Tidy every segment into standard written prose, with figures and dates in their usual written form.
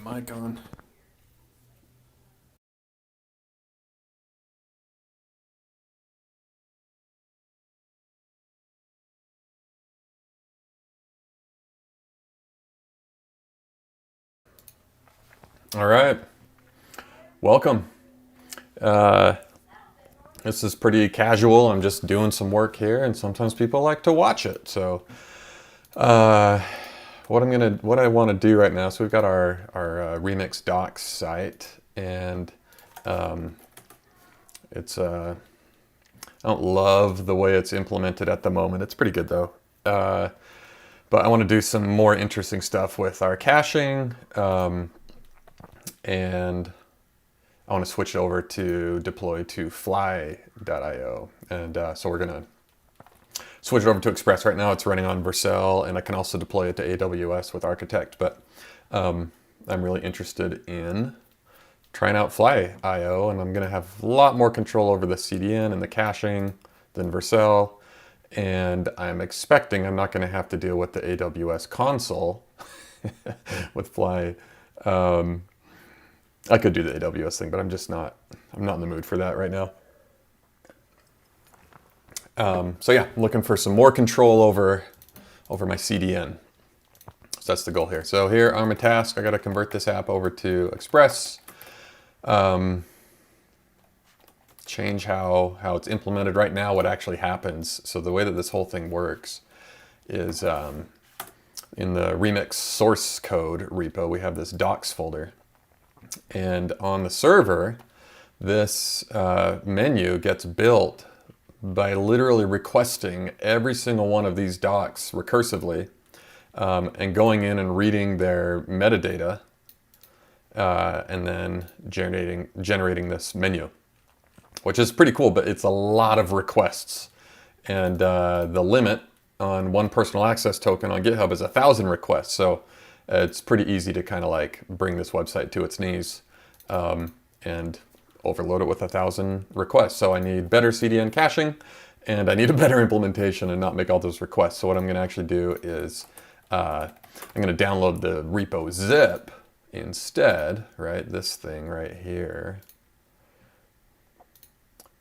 my mic on. All right, welcome. Uh, this is pretty casual. I'm just doing some work here, and sometimes people like to watch it. So, what I want to do right now. So we've got our Remix Docs site, and it's I don't love the way it's implemented at the moment. It's pretty good though. But I want to do some more interesting stuff with our caching, and I want to switch it over to deploy to fly.io. And so we're going to switch it over to Express. Right now it's running on Vercel, and I can also deploy it to AWS with Architect. But I'm really interested in trying out fly.io, and I'm going to have a lot more control over the CDN and the caching than Vercel. And I'm expecting I'm not going to have to deal with the AWS console with Fly. I could do the AWS thing, but I'm not in the mood for that right now. So yeah, I'm looking for some more control over my CDN. So that's the goal here. So here on my task, I got to convert this app over to Express. Change how it's implemented right now, what actually happens. So the way that this whole thing works is in the Remix source code repo, we have this docs folder. And on the server, this menu gets built by literally requesting every single one of these docs recursively, and going in and reading their metadata, and then generating this menu, which is pretty cool, but it's a lot of requests. And the limit on one personal access token on GitHub is 1,000 requests. So it's pretty easy to kind of like bring this website to its knees, and overload it with 1,000 requests. So I need better CDN caching, and I need a better implementation and not make all those requests. So what I'm going to actually do is I'm going to download the repo zip instead, right? This thing right here.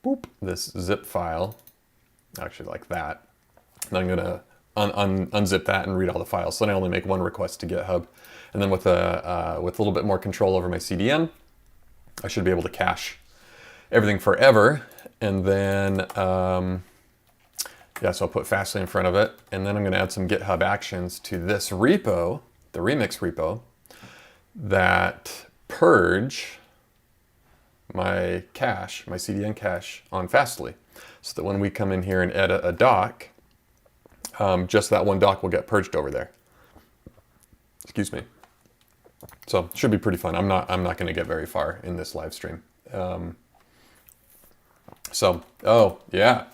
Boop, this zip file, actually like that. And I'm going to unzip that and read all the files. So then I only make one request to GitHub. And then with a little bit more control over my CDN, I should be able to cache everything forever. And then, yeah, so I'll put Fastly in front of it. And then I'm going to add some GitHub actions to this repo, the Remix repo, that purge my cache, my CDN cache on Fastly, so that when we come in here and edit a doc, just that one doc will get purged over there. Excuse me. So it should be pretty fun. I'm not going to get very far in this live stream. Oh yeah,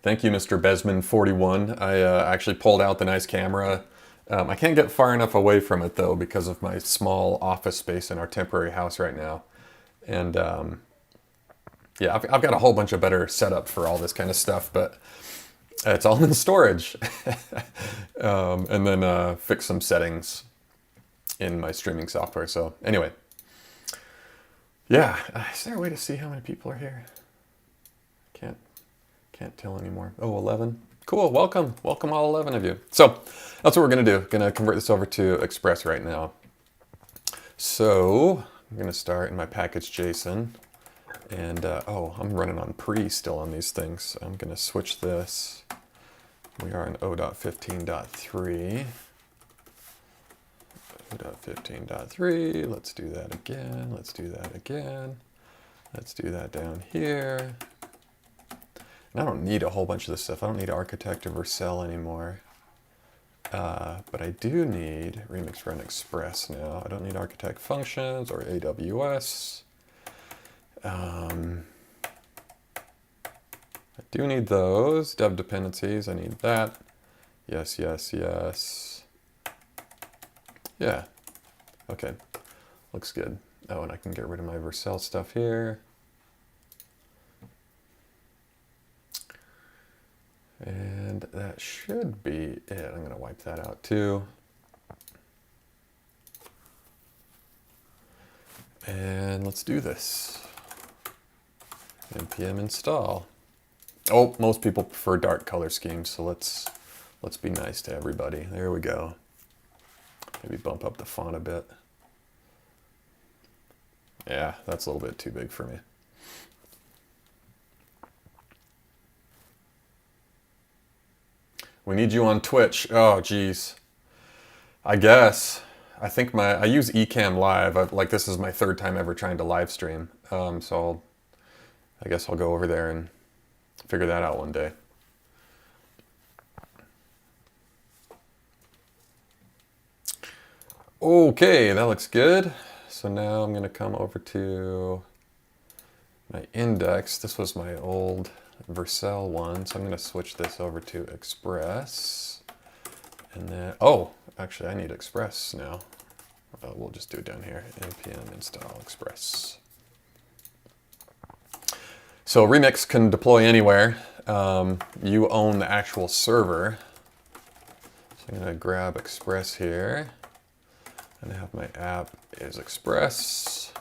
thank you, Mr. Besman41. I actually pulled out the nice camera. I can't get far enough away from it though because of my small office space in our temporary house right now. And yeah, I've got a whole bunch of better setup for all this kind of stuff, but it's all in storage. And then fix some settings in my streaming software. So anyway, yeah, is there a way to see how many people are here? Can't tell anymore. Oh, 11. Cool, welcome all 11 of you. So that's what we're gonna do. Gonna convert this over to Express right now. So I'm gonna start in my package JSON, and oh, I'm running on pre still on these things. I'm gonna switch this. We are in 0.15.3. 0.15.3. Let's do that again. Let's do that again. Let's do that down here. And I don't need a whole bunch of this stuff. I don't need Architect or Vercel anymore. But I do need Remix Run Express now. I don't need Architect Functions or AWS. I do need those. Dev dependencies, I need that. Yes, yes, yes. Yeah, okay, looks good. Oh, and I can get rid of my Vercel stuff here. And that should be it. I'm gonna wipe that out too. And let's do this. npm install. Oh, most people prefer dark color schemes, so let's be nice to everybody. There we go. Maybe bump up the font a bit. Yeah, that's a little bit too big for me. We need you on Twitch. Oh, geez. I guess. I think I use Ecamm Live. Like, this is my third time ever trying to live stream. So I guess I'll go over there and figure that out one day. Okay, that looks good. So now I'm going to come over to my index. This was my old Vercel one, so I'm going to switch this over to Express. And then, oh, actually I need Express now. We'll just do it down here, npm install Express. So Remix can deploy anywhere. You own the actual server. So I'm going to grab Express here. And I have my app is Express.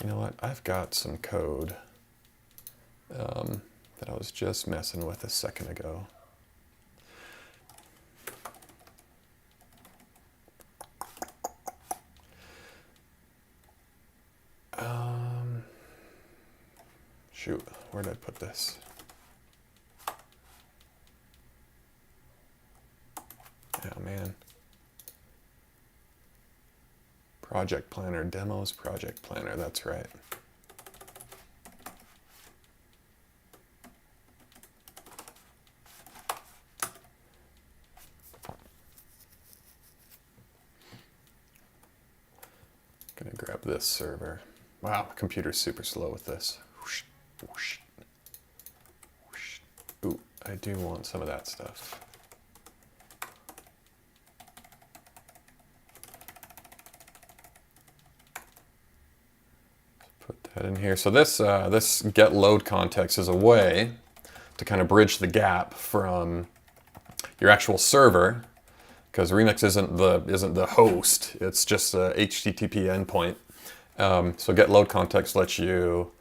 You know what? I've got some code that I was just messing with a second ago. Shoot, where did I put this? Oh man. Project Planner, Demos, Project Planner, that's right. Gonna grab this server. Wow, computer's super slow with this. Whoosh, whoosh, whoosh. Ooh, I do want some of that stuff. Put that in here. So this this get load context is a way to kind of bridge the gap from your actual server, because Remix isn't the host. It's just a HTTP endpoint. So get load context lets you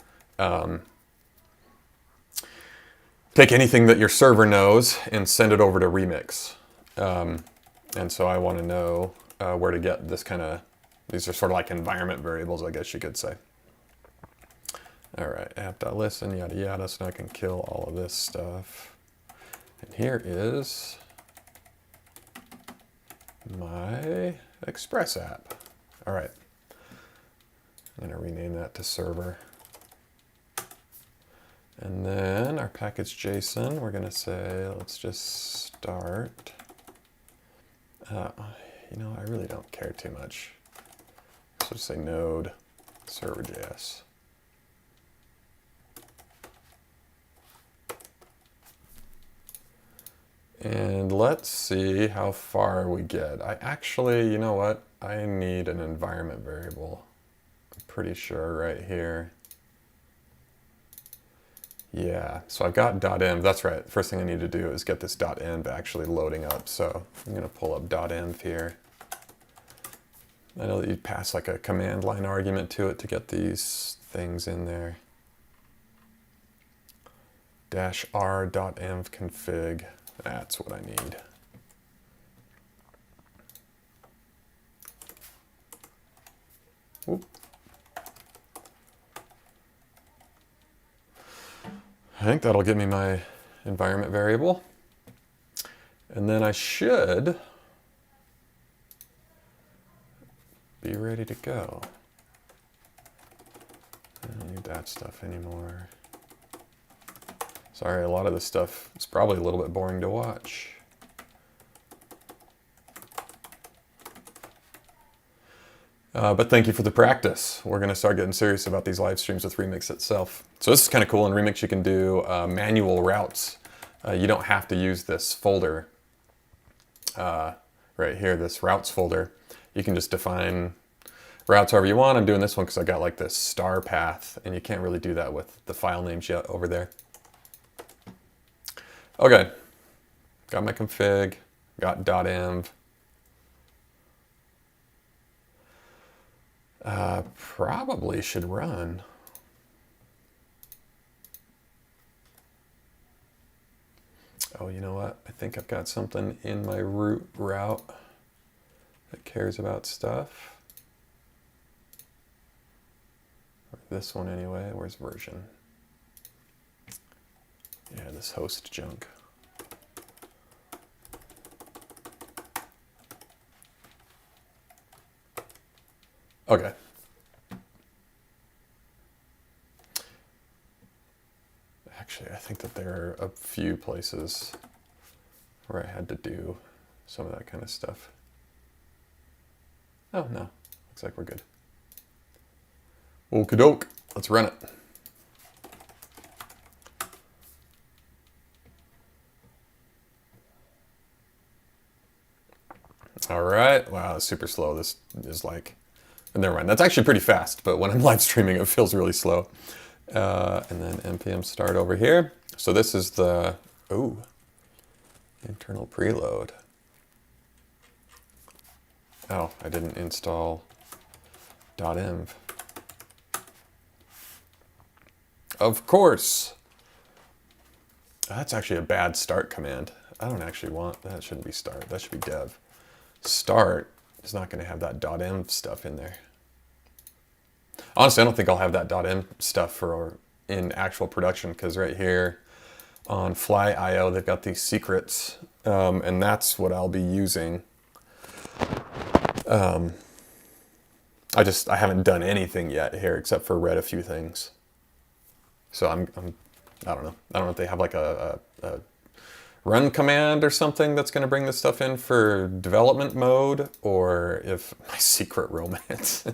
take anything that your server knows and send it over to Remix. And so I want to know where to get this kind of, these are sort of like environment variables, I guess you could say. All right, app.listen, yada yada, so now I can kill all of this stuff. And here is my Express app. All right, I'm gonna rename that to server. And then our package JSON, we're gonna say, let's just start. You know, I really don't care too much. So just say node server.js. And let's see how far we get. I actually, you know what? I need an environment variable. I'm pretty sure right here. Yeah, so I've got .env. That's right. First thing I need to do is get this .env actually loading up. So I'm going to pull up .env here. I know that you pass like a command line argument to it to get these things in there. -r.env config. That's what I need. Whoop. I think that'll give me my environment variable. And then I should be ready to go. I don't need that stuff anymore. Sorry, a lot of this stuff is probably a little bit boring to watch. But thank you for the practice. We're going to start getting serious about these live streams with Remix itself. So this is kind of cool. In Remix, you can do manual routes. You don't have to use this folder right here, this routes folder. You can just define routes however you want. I'm doing this one because I got like this star path, and you can't really do that with the file names yet over there. Okay, got my config, got .env. Probably should run. Oh, you know what? I think I've got something in my root route that cares about stuff. Or this one anyway. Where's version? Yeah, this host junk. Okay. Actually, I think that there are a few places where I had to do some of that kind of stuff. Oh, no. Looks like we're good. Okie doke. Let's run it. All right. Wow, that's super slow. This is like... Never mind. That's actually pretty fast, but when I'm live streaming, it feels really slow. And then npm start over here. So this is the... Ooh. Internal preload. Oh, I didn't install .env. Of course. That's actually a bad start command. I don't actually want... That shouldn't be start. That should be dev. Start is not going to have that .env stuff in there. Honestly, I don't think I'll have that .env stuff for in actual production, because right here on fly.io, they've got these secrets, and that's what I'll be using. I haven't done anything yet here except for read a few things. So I don't know. I don't know if they have like a run command or something that's going to bring this stuff in for development mode, or if my secret romance.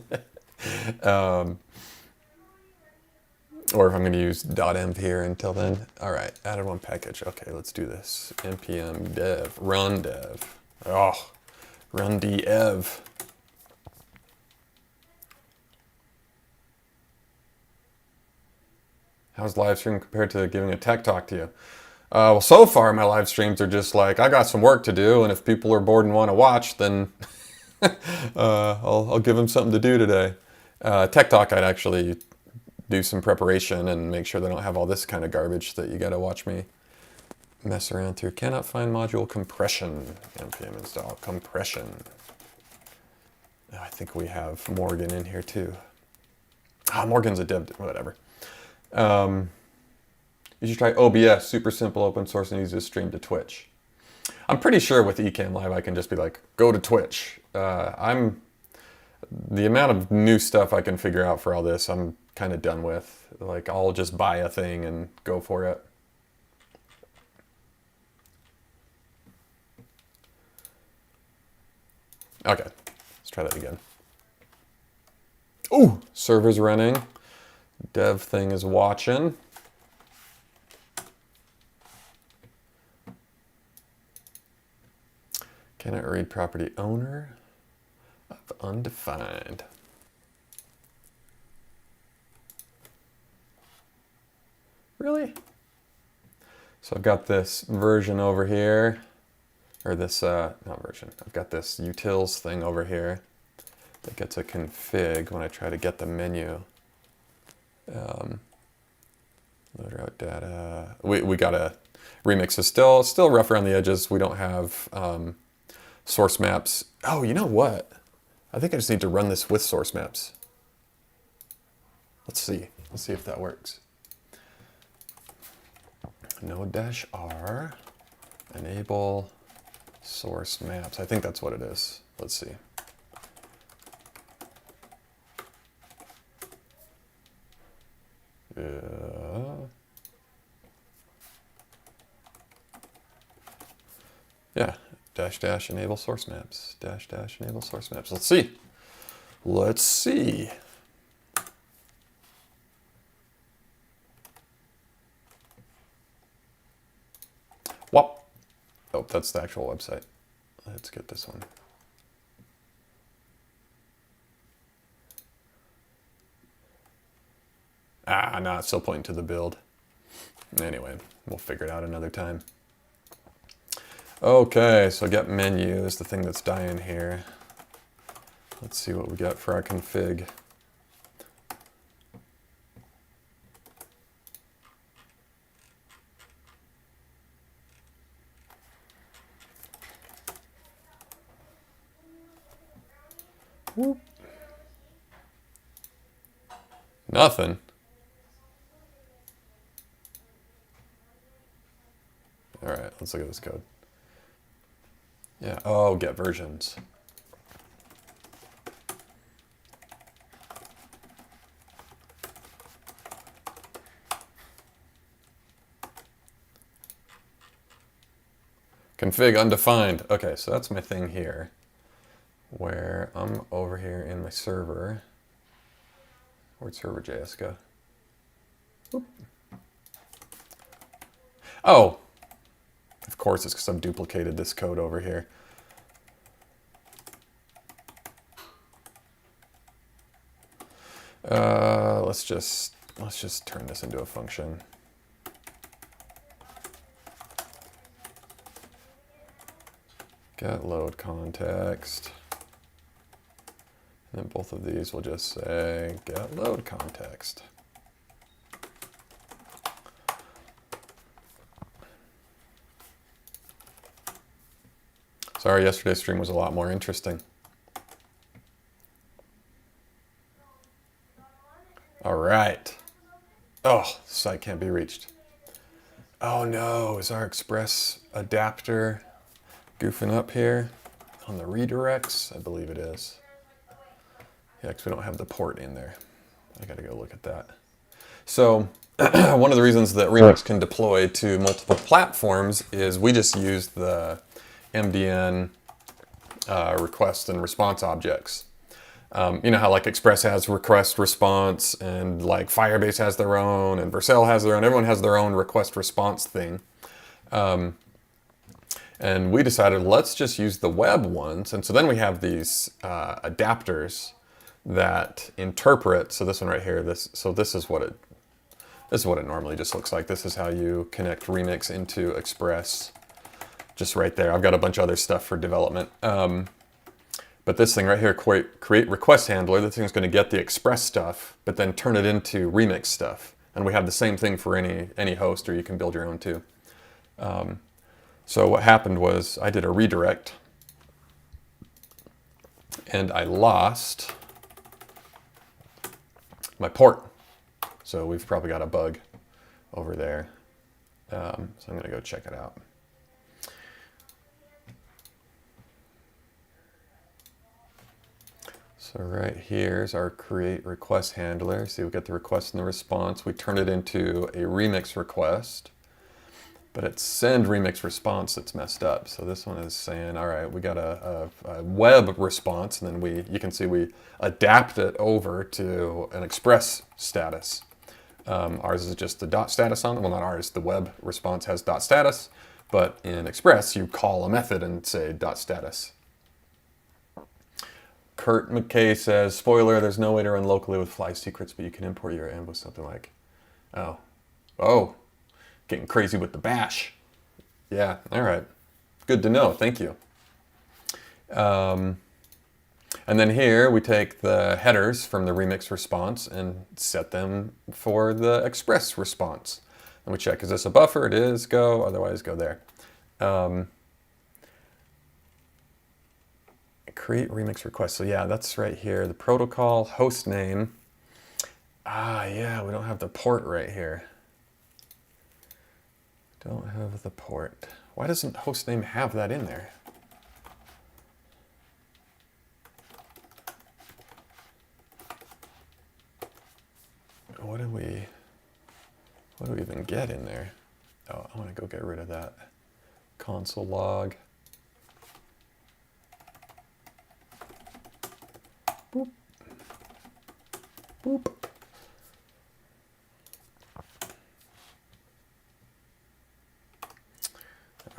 Or if I'm going to use .env here until then. All right, added one package. Okay, let's do this. npm dev, run dev. Oh, run dev. How's live stream compared to giving a tech talk to you? Well, so far my live streams are just like, I got some work to do, and if people are bored and want to watch, then I'll give them something to do today. Tech talk, I'd actually do some preparation and make sure they don't have all this kind of garbage that you gotta watch me mess around through. Cannot find module compression. npm install compression. Oh, I think we have Morgan in here too. Morgan's a dev, whatever. You should try OBS, super simple, open source, and easy to stream to Twitch. I'm pretty sure with Ecamm Live I can just be like, go to Twitch. The amount of new stuff I can figure out for all this, I'm kind of done with. Like, I'll just buy a thing and go for it. Okay, let's try that again. Ooh, server's running. Dev thing is watching. Cannot read property owner of undefined. Really? So I've got this version over here, or this, not version, I've got this utils thing over here that gets a config when I try to get the menu. Load route data. We got a remix is still rough around the edges. We don't have source maps. Oh, you know what? I think I just need to run this with source maps. Let's see. Let's see if that works. Node-R, enable source maps. I think that's what it is. Let's see. Yeah, dash enable source maps, dash enable source maps. Let's see. Let's see. Whoop. Oh, that's the actual website. Let's get this one. No, it's still pointing to the build. Anyway, we'll figure it out another time. Okay, so get menu is the thing that's dying here. Let's see what we got for our config. Whoop. Nothing. All right, let's look at this code. Yeah, oh, get versions. Config undefined. Okay, so that's my thing here, where I'm over here in my server. Where'd server.js go? Oop. Oh, of course it's because I've duplicated this code over here. Let's just turn this into a function. Get load context. And then both of these will just say get load context. Sorry, yesterday's stream was a lot more interesting. All right. Oh, site can't be reached. Oh no, is our Express adapter goofing up here on the redirects? I believe it is. Yeah, because we don't have the port in there. I gotta go look at that. So one of the reasons that Remix can deploy to multiple platforms is we just use the MDN request and response objects. You know how like Express has request response and like Firebase has their own and Vercel has their own. Everyone has their own request response thing. And we decided let's just use the web ones. And so then we have these adapters that interpret. So this one right here, this is what it normally just looks like. This is how you connect Remix into Express. Just right there. I've got a bunch of other stuff for development. But this thing right here, create request handler, this thing's going to get the Express stuff, but then turn it into Remix stuff. And we have the same thing for any host, or you can build your own too. So what happened was I did a redirect, and I lost my port. So we've probably got a bug over there. So I'm going to go check it out. So right here's our create request handler. See, we get the request and the response. We turn it into a remix request, but it's send remix response that's messed up. So this one is saying, all right, we got a web response, and then you can see we adapt it over to an Express status. Ours is just the dot status on it. Well, not ours, the web response has dot status, but in Express, you call a method and say dot status. Kurt McKay says, spoiler, there's no way to run locally with fly secrets, but you can import your end with something like, oh, getting crazy with the bash. Yeah, all right. Good to know, thank you. And then here we take the headers from the remix response and set them for the Express response. And we check, is this a buffer? It is, go, otherwise go there. Create remix request. So yeah, that's right here. The protocol host name. Yeah, we don't have the port right here. Don't have the port. Why doesn't host name have that in there? What do we even get in there? Oh, I want to go get rid of that console log. Boop. Boop.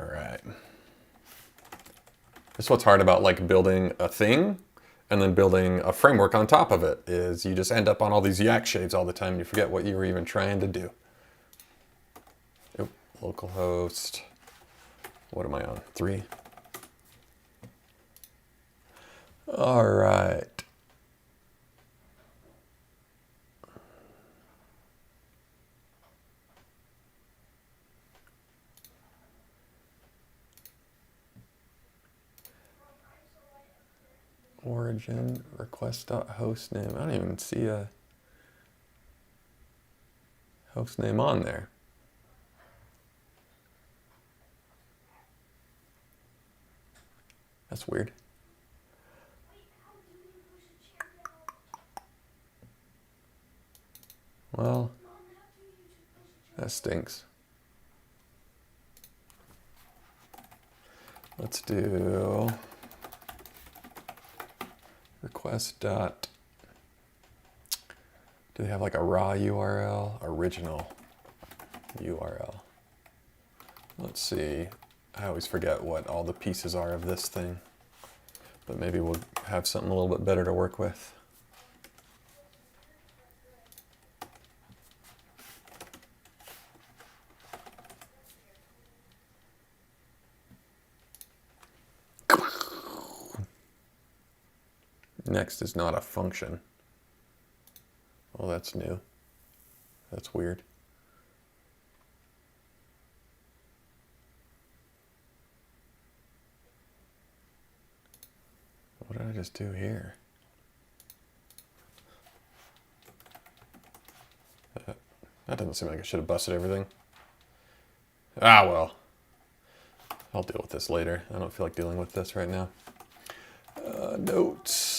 All right. That's what's hard about like building a thing and then building a framework on top of it, is you just end up on all these yak shades all the time and you forget what you were even trying to do. Oop, localhost. What am I on? 3. All right. origin request.hostname. I don't even see a hostname on there. That's weird. Well, that stinks. Let's do request dot. Do they have like a raw URL? Original URL. Let's see. I always forget what all the pieces are of this thing, but maybe we'll have something a little bit better to work with. Next is not a function. Well, that's new. That's weird. What did I just do here? That doesn't seem like I should have busted everything. Ah, well. I'll deal with this later. I don't feel like dealing with this right now. Notes.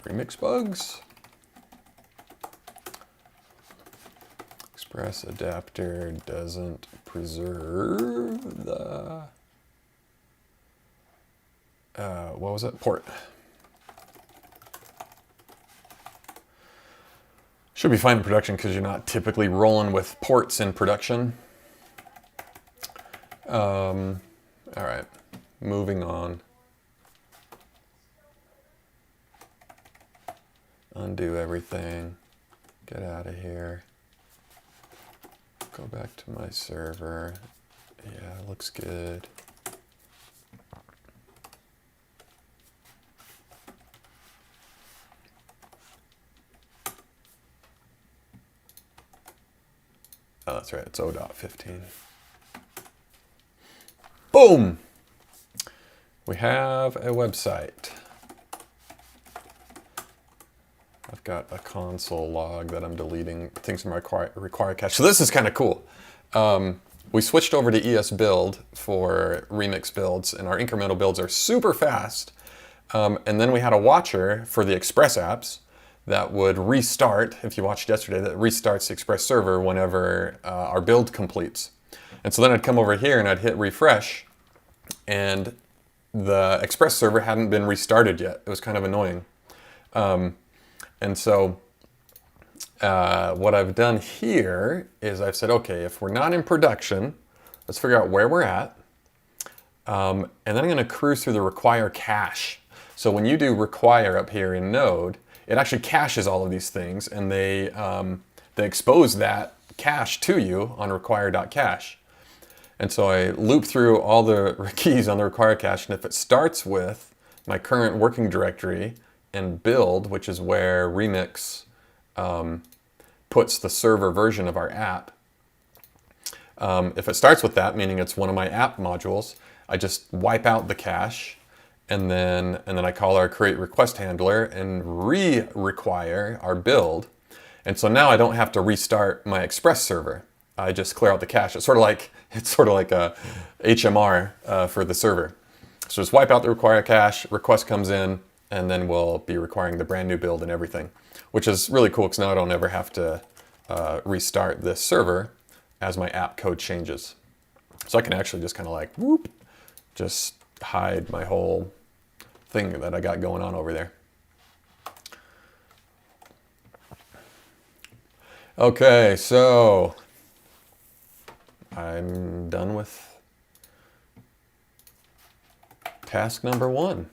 Remix bugs. Express adapter doesn't preserve the what was it? Port. Should be fine in production because you're not typically rolling with ports in production. All right, moving on. Undo everything, get out of here, go back to my server. Yeah, looks good. Oh, that's right, it's 0.15. Boom! We have a website. I've got a console log that I'm deleting things from my require cache. So this is kind of cool. We switched over to ES build for remix builds, and our incremental builds are super fast. And then we had a watcher for the Express apps that would restart, if you watched yesterday, that restarts the Express server whenever our build completes. And so then I'd come over here and I'd hit refresh, and the Express server hadn't been restarted yet. It was kind of annoying. And so what I've done here is I've said, okay, if we're not in production, let's figure out where we're at. And then I'm going to cruise through the require cache. So when you do require up here in Node, it actually caches all of these things, and they expose that cache to you on require.cache. And so I loop through all the keys on the require cache, and if it starts with my current working directory and build, which is where Remix puts the server version of our app, if it starts with that, meaning it's one of my app modules, I just wipe out the cache, and then I call our create request handler and re-require our build. And so now I don't have to restart my Express server. I just clear out the cache. It's sort of like a HMR for the server. So just wipe out the require cache, request comes in, and then we'll be requiring the brand new build and everything, which is really cool because now I don't ever have to restart this server as my app code changes. So I can actually just kind of like, whoop, just hide my whole thing that I got going on over there. Okay, so I'm done with task number 1.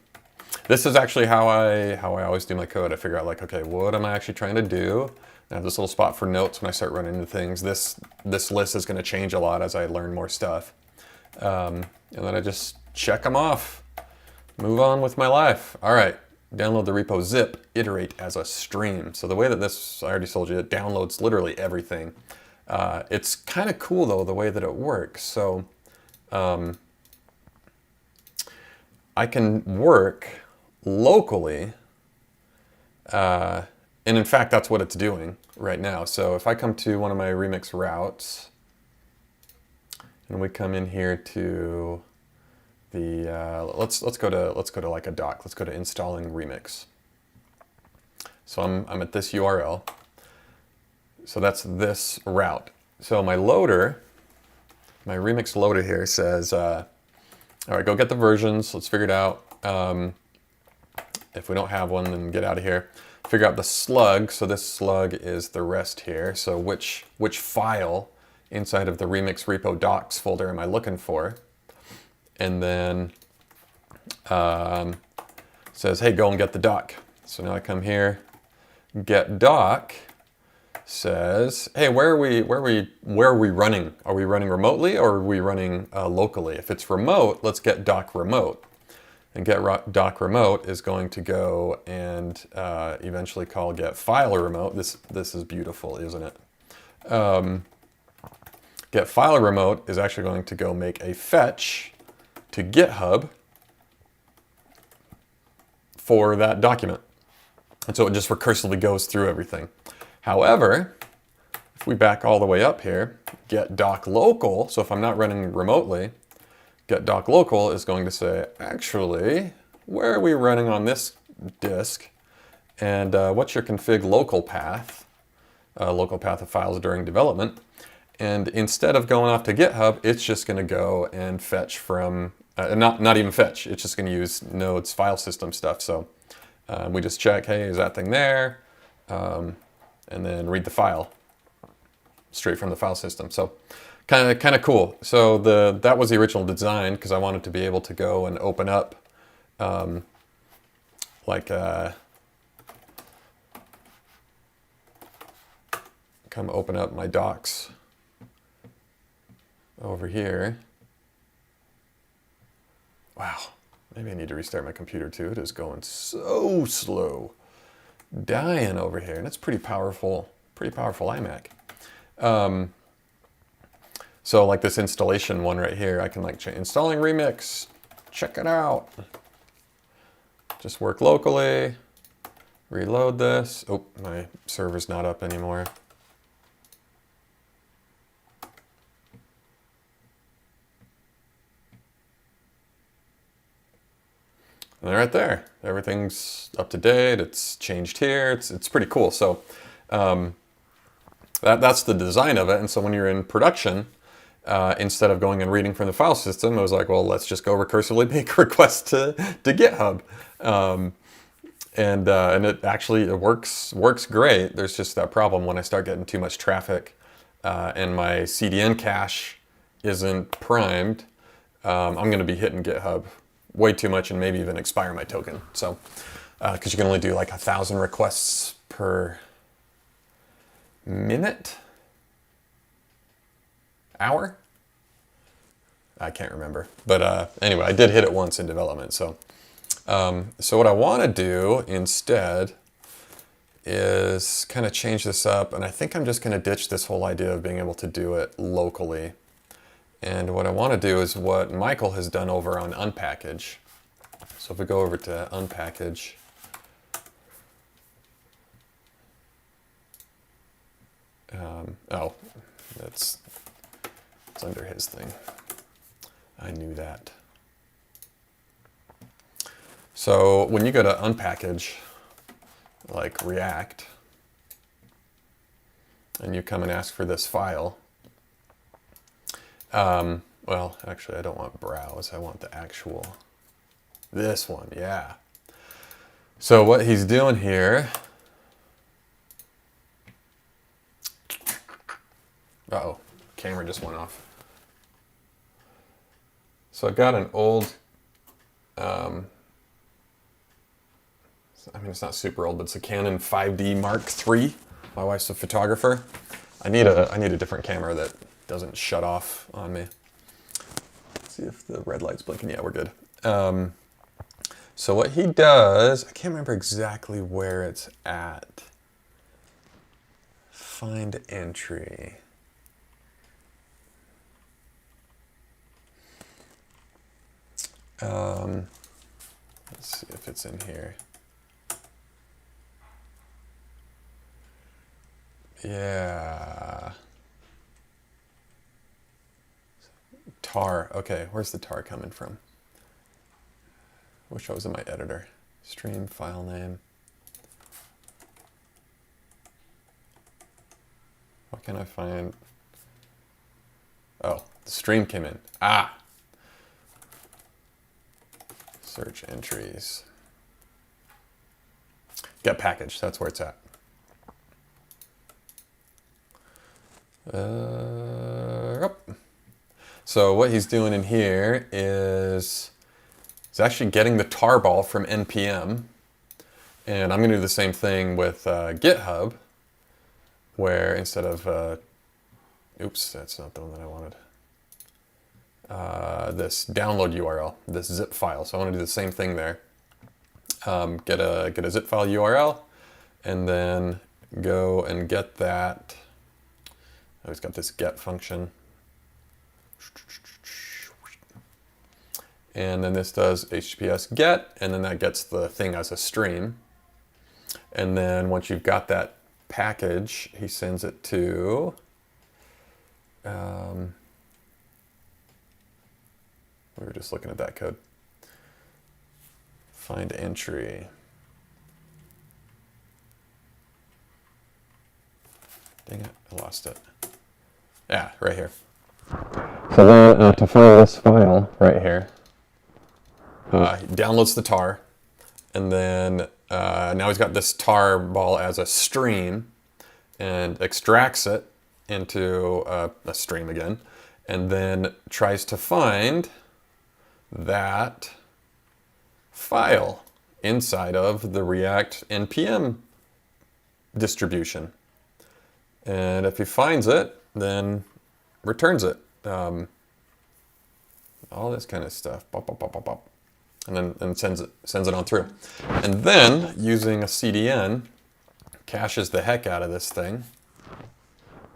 This is actually how I always do my code. I figure out like, okay, what am I actually trying to do? I have this little spot for notes when I start running into things. This list is going to change a lot as I learn more stuff. And then I just check them off. Move on with my life. All right, download the repo zip, iterate as a stream. So the way that this, I already told you, it downloads literally everything. It's kind of cool though, the way that it works. So I can work locally, and in fact, that's what it's doing right now. So if I come to one of my remix routes, and we come in here to the let's go to like a doc. Let's go to installing remix. So I'm at this URL. So that's this route. So my loader, my remix loader here says, all right, go get the versions. Let's figure it out. If we don't have one, then get out of here. Figure out the slug. So this slug is the rest here. So which file inside of the remix repo docs folder am I looking for? And then says, hey, go and get the doc. So now I come here, get doc. Says, hey, where are we running? Are we running remotely or are we running locally? If it's remote, let's get doc remote. And get doc remote is going to go and eventually call get file remote. This is beautiful, isn't it? Get file remote is actually going to go make a fetch to GitHub for that document. And so it just recursively goes through everything. However, if we back all the way up here, get doc local, so if I'm not running remotely, get doc local is going to say, actually, where are we running on this disk? And what's your config local path of files during development? And instead of going off to GitHub, it's just going to go and fetch from, not even fetch, it's just going to use Node's file system stuff. So we just check, hey, is that thing there? And then read the file straight from the file system. So kind of cool. So that was the original design because I wanted to be able to go and open up come open up my docs over here. Wow, maybe I need to restart my computer too. It is going so slow. Dying over here, and it's pretty powerful iMac. So like this installation one right here, I can like installing remix, check it out. Just work locally, reload this. Oh, my server's not up anymore. And right there, everything's up to date. It's changed here. It's pretty cool. So that's the design of it. And so when you're in production, instead of going and reading from the file system, I was like, well, let's just go recursively make requests to GitHub. And it actually works great. There's just that problem when I start getting too much traffic and my CDN cache isn't primed. I'm going to be hitting GitHub way too much and maybe even expire my token. So, because you can only do like 1,000 requests per minute, hour. I can't remember, but anyway, I did hit it once in development. So, so what I want to do instead is kind of change this up, and I think I'm just going to ditch this whole idea of being able to do it locally. And what I want to do is what Michael has done over on Unpackage. So if we go over to Unpackage, oh, it's under his thing. I knew that. So when you go to Unpackage, like React, and you come and ask for this file, well, actually, I don't want browse. I want the actual, this one, yeah. So what he's doing here, uh-oh, camera just went off. So I've got an old, I mean, it's not super old, but it's a Canon 5D Mark III. My wife's a photographer. I need a different camera that doesn't shut off on me. Let's see if the red light's blinking. Yeah, we're good. So what he does, I can't remember exactly where it's at. Find entry. Let's see if it's in here. Yeah. Tar. Okay, where's the tar coming from? Wish I was in my editor. Stream file name. What can I find? Oh, the stream came in. Ah! Search entries. Get package, that's where it's at. So what he's doing in here is he's actually getting the tarball from NPM. And I'm going to do the same thing with GitHub, where instead of, oops, that's not the one that I wanted. This download URL, this zip file. So I want to do the same thing there. Get a zip file URL, and then go and get that. Oh, he's got this get function. And then this does HTTPS get, and then that gets the thing as a stream. And then once you've got that package, he sends it to, we were just looking at that code. Find entry. Dang it, I lost it. Yeah, right here. So then to find this file right here, he downloads the tar, and then now he's got this tar ball as a stream, and extracts it into a stream again, and then tries to find that file inside of the React NPM distribution. And if he finds it, then returns it. All this kind of stuff. Bop, bop, bop, bop, bop. And then sends it on through. And then, using a CDN, caches the heck out of this thing.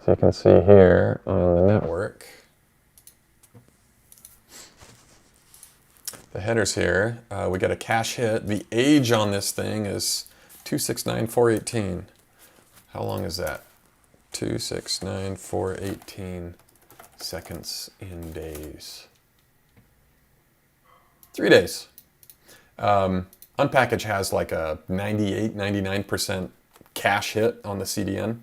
So you can see here on the network, the headers here, we got a cache hit. The age on this thing is 269,418. How long is that? 269,418 seconds in days. 3 days. Unpackage has like a 98, 99% cache hit on the CDN.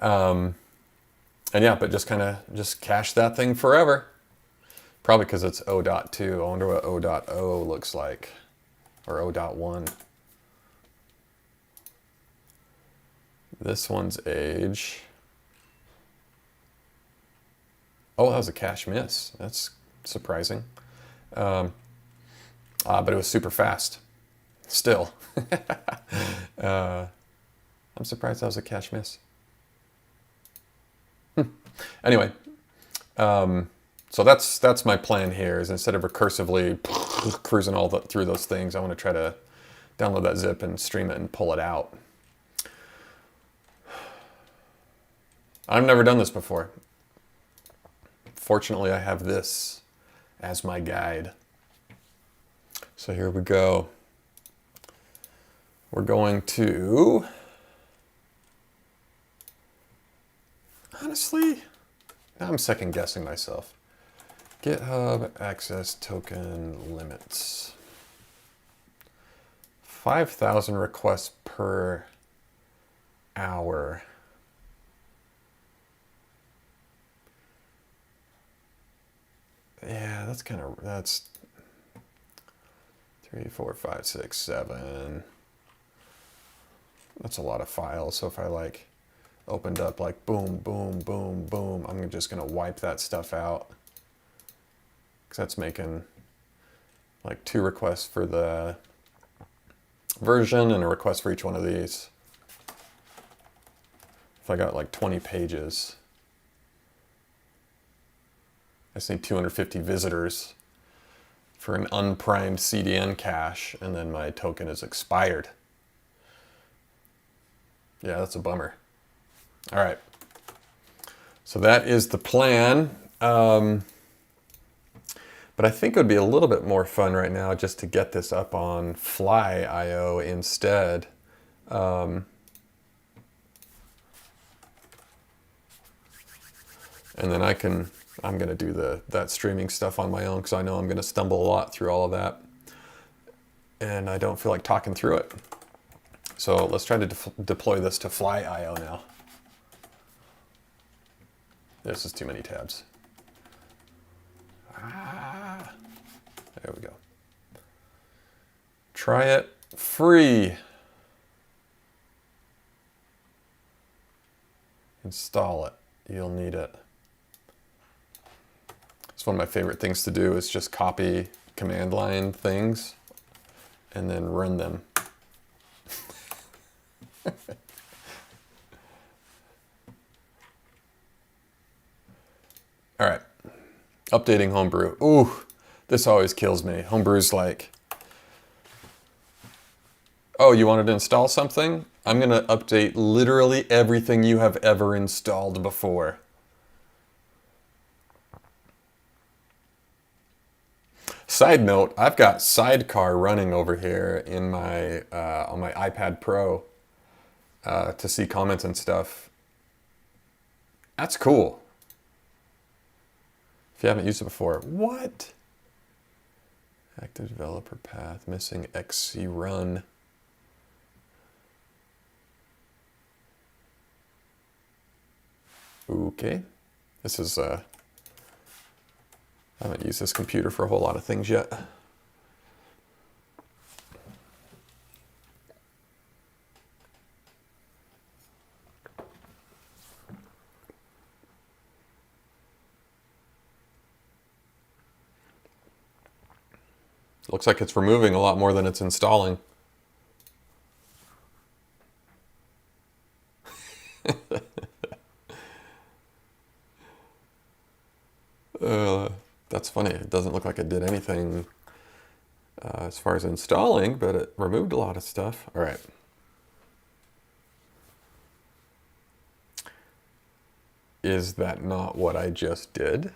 And yeah, but just cache that thing forever. Probably because it's 0.2. I wonder what 0.0 looks like, or 0.1. This one's age. Oh, that was a cache miss. That's surprising. But it was super fast. Still. I'm surprised that was a cache miss. Anyway, so that's my plan here, is instead of recursively cruising through those things, I want to try to download that zip and stream it and pull it out. I've never done this before. Fortunately, I have this as my guide. So here we go. We're going to, honestly, now I'm second guessing myself. GitHub access token limits. 5,000 requests per hour. Yeah, that's 3, 4, 5, 6, 7. That's a lot of files. So if I like opened up like boom, boom, boom, boom, I'm just gonna wipe that stuff out, because that's making like 2 requests for the version and a request for each one of these. If I got like 20 pages, I just need 250 visitors for an unprimed CDN cache, and then my token is expired. Yeah, that's a bummer. All right. So that is the plan. But But I think it would be a little bit more fun right now just to get this up on Fly.io instead. And then I'm going to do that streaming stuff on my own because I know I'm going to stumble a lot through all of that. And I don't feel like talking through it. So let's try to deploy this to Fly.io now. This is too many tabs. There we go. Try it free. Install it. You'll need it. It's one of my favorite things to do is just copy command line things and then run them. All right, updating Homebrew. Ooh, this always kills me. Homebrew's like, oh, you wanted to install something? I'm gonna update literally everything you have ever installed before. Side note, I've got Sidecar running over here in my on my iPad Pro to see comments and stuff. That's cool. If you haven't used it before, what? Active developer path, missing XC run. Okay, this is, I haven't used this computer for a whole lot of things yet. Looks like it's removing a lot more than it's installing. That's funny. It doesn't look like it did anything as far as installing, but it removed a lot of stuff. All right. Is that not what I just did?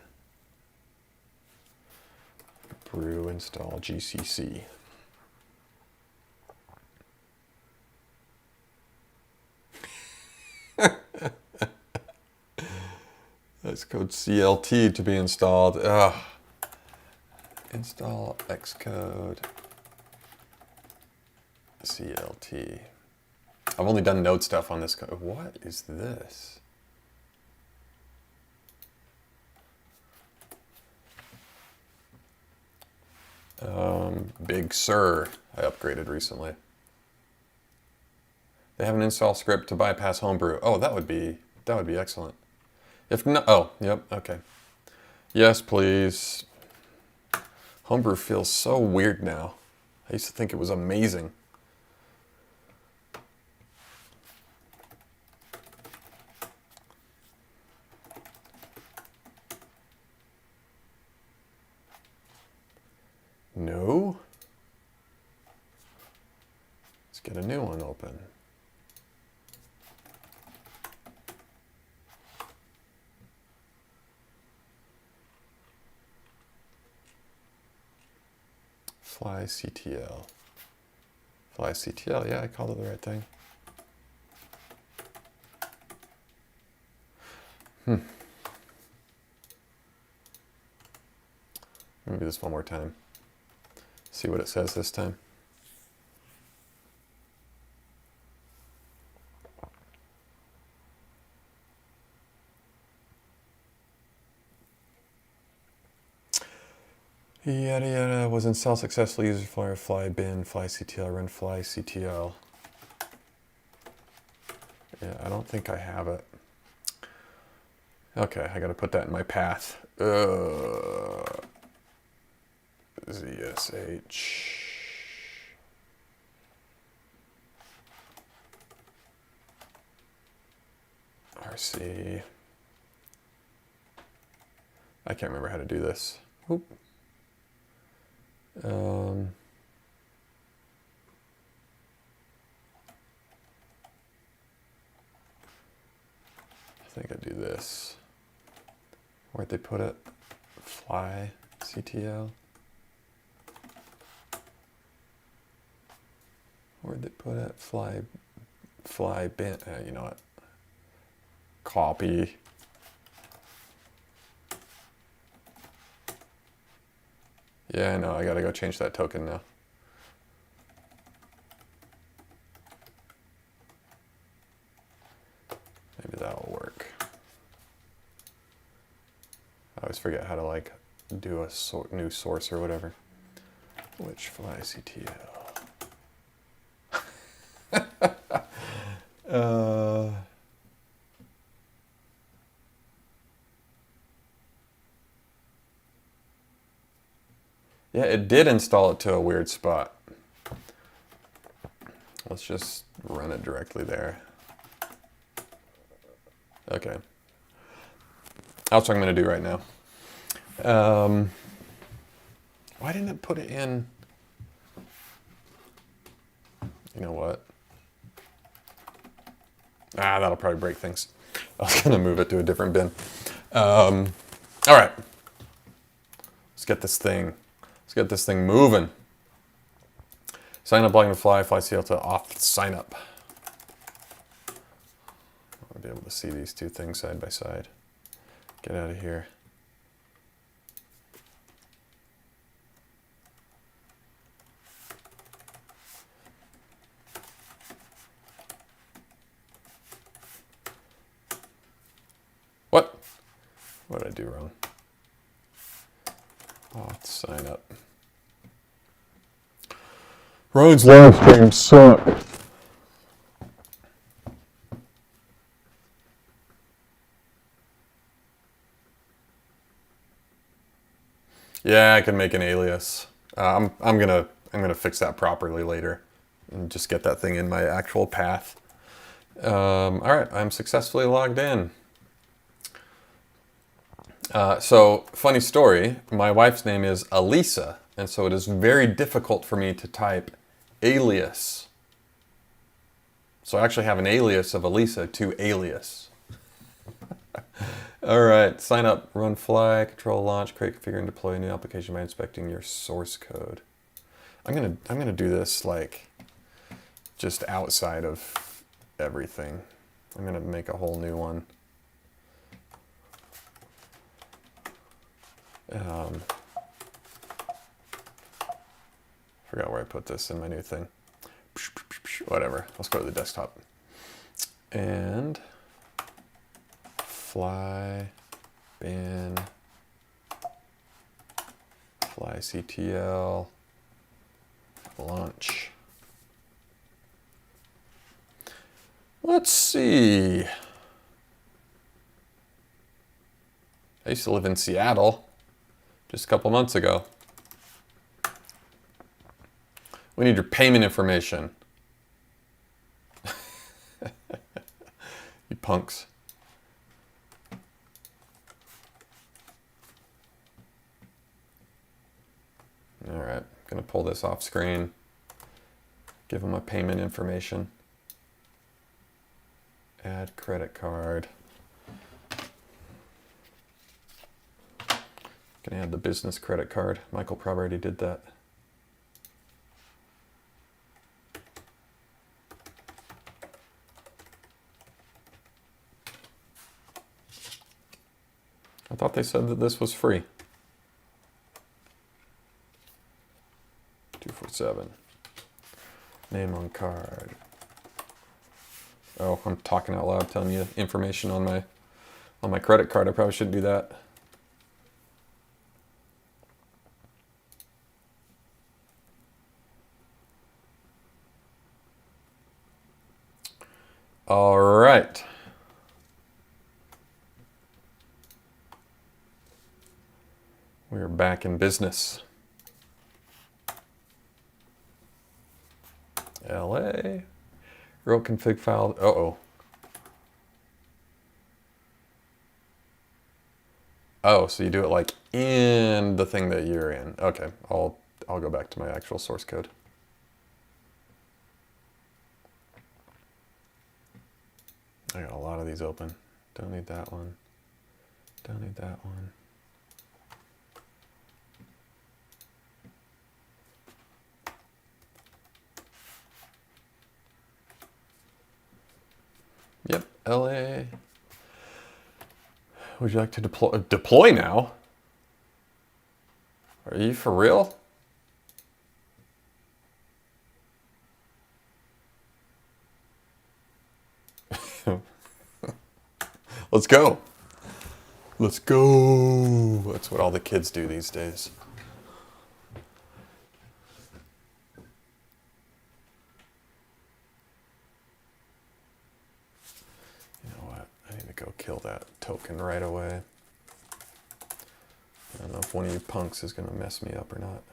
Brew install GCC. That's code CLT to be installed. Ugh. Install Xcode CLT. I've only done node stuff on this code. What is this? Big Sur, I upgraded recently. They have an install script to bypass Homebrew. Oh, that would be excellent. If not, oh, yep, okay. Yes, please. Homebrew feels so weird now. I used to think it was amazing. No? Let's get a new one open. Fly CTL. Fly CTL, yeah, I called it the right thing. Let me do this one more time. See what it says this time. Yada yada was installed successfully. User flyer fly bin fly CTL run fly CTL. Yeah, I don't think I have it. Okay, I got to put that in my path. ZSH. RC. I can't remember how to do this. Oop. I think I do this. Where'd they put it? Fly CTL. Where'd they put it? Fly bin. You know what? Copy. Yeah, I know. I gotta go change that token now. Maybe that'll work. I always forget how to like do a new source or whatever. Which fly CTL? Yeah, it did install it to a weird spot. Let's just run it directly there. Okay. That's what I'm going to do right now. Why didn't it put it in? You know what? That'll probably break things. I was going to move it to a different bin. All right. Let's get this thing moving. Sign up login to fly CL to off sign up. I'll be able to see these two things side by side. Get out of here. What? What did I do wrong? Off sign up. Ryan's live streams suck. Yeah, I can make an alias. I'm gonna fix that properly later, and just get that thing in my actual path. All right, I'm successfully logged in. So funny story. My wife's name is Elisa, and so it is very difficult for me to type alias. So I actually have an alias of Elisa to alias. All right, sign up, run fly, control launch, create, configure, and deploy a new application by inspecting your source code. I'm gonna do this like just outside of everything. I'm gonna make a whole new one. Forgot where I put this in my new thing. Whatever, let's go to the desktop. And fly bin fly CTL launch. Let's see. I used to live in Seattle just a couple months ago. We need your payment information. You punks. All right, gonna pull this off screen. Give them my payment information. Add credit card. Gonna add the business credit card. Michael probably already did that. I thought they said that this was free. 247. Name on card. Oh, I'm talking out loud, telling you information on my credit card. I probably shouldn't do that. All right. We're back in business. LA. Wrote config file. Uh-oh. Oh, so you do it like in the thing that you're in. Okay, I'll go back to my actual source code. I got a lot of these open. Don't need that one. Don't need that one. LA. Would you like to deploy now? Are you for real? Let's go. Let's go. That's what all the kids do these days. You know what? I need to go kill that token right away. I don't know if one of you punks is going to mess me up or not.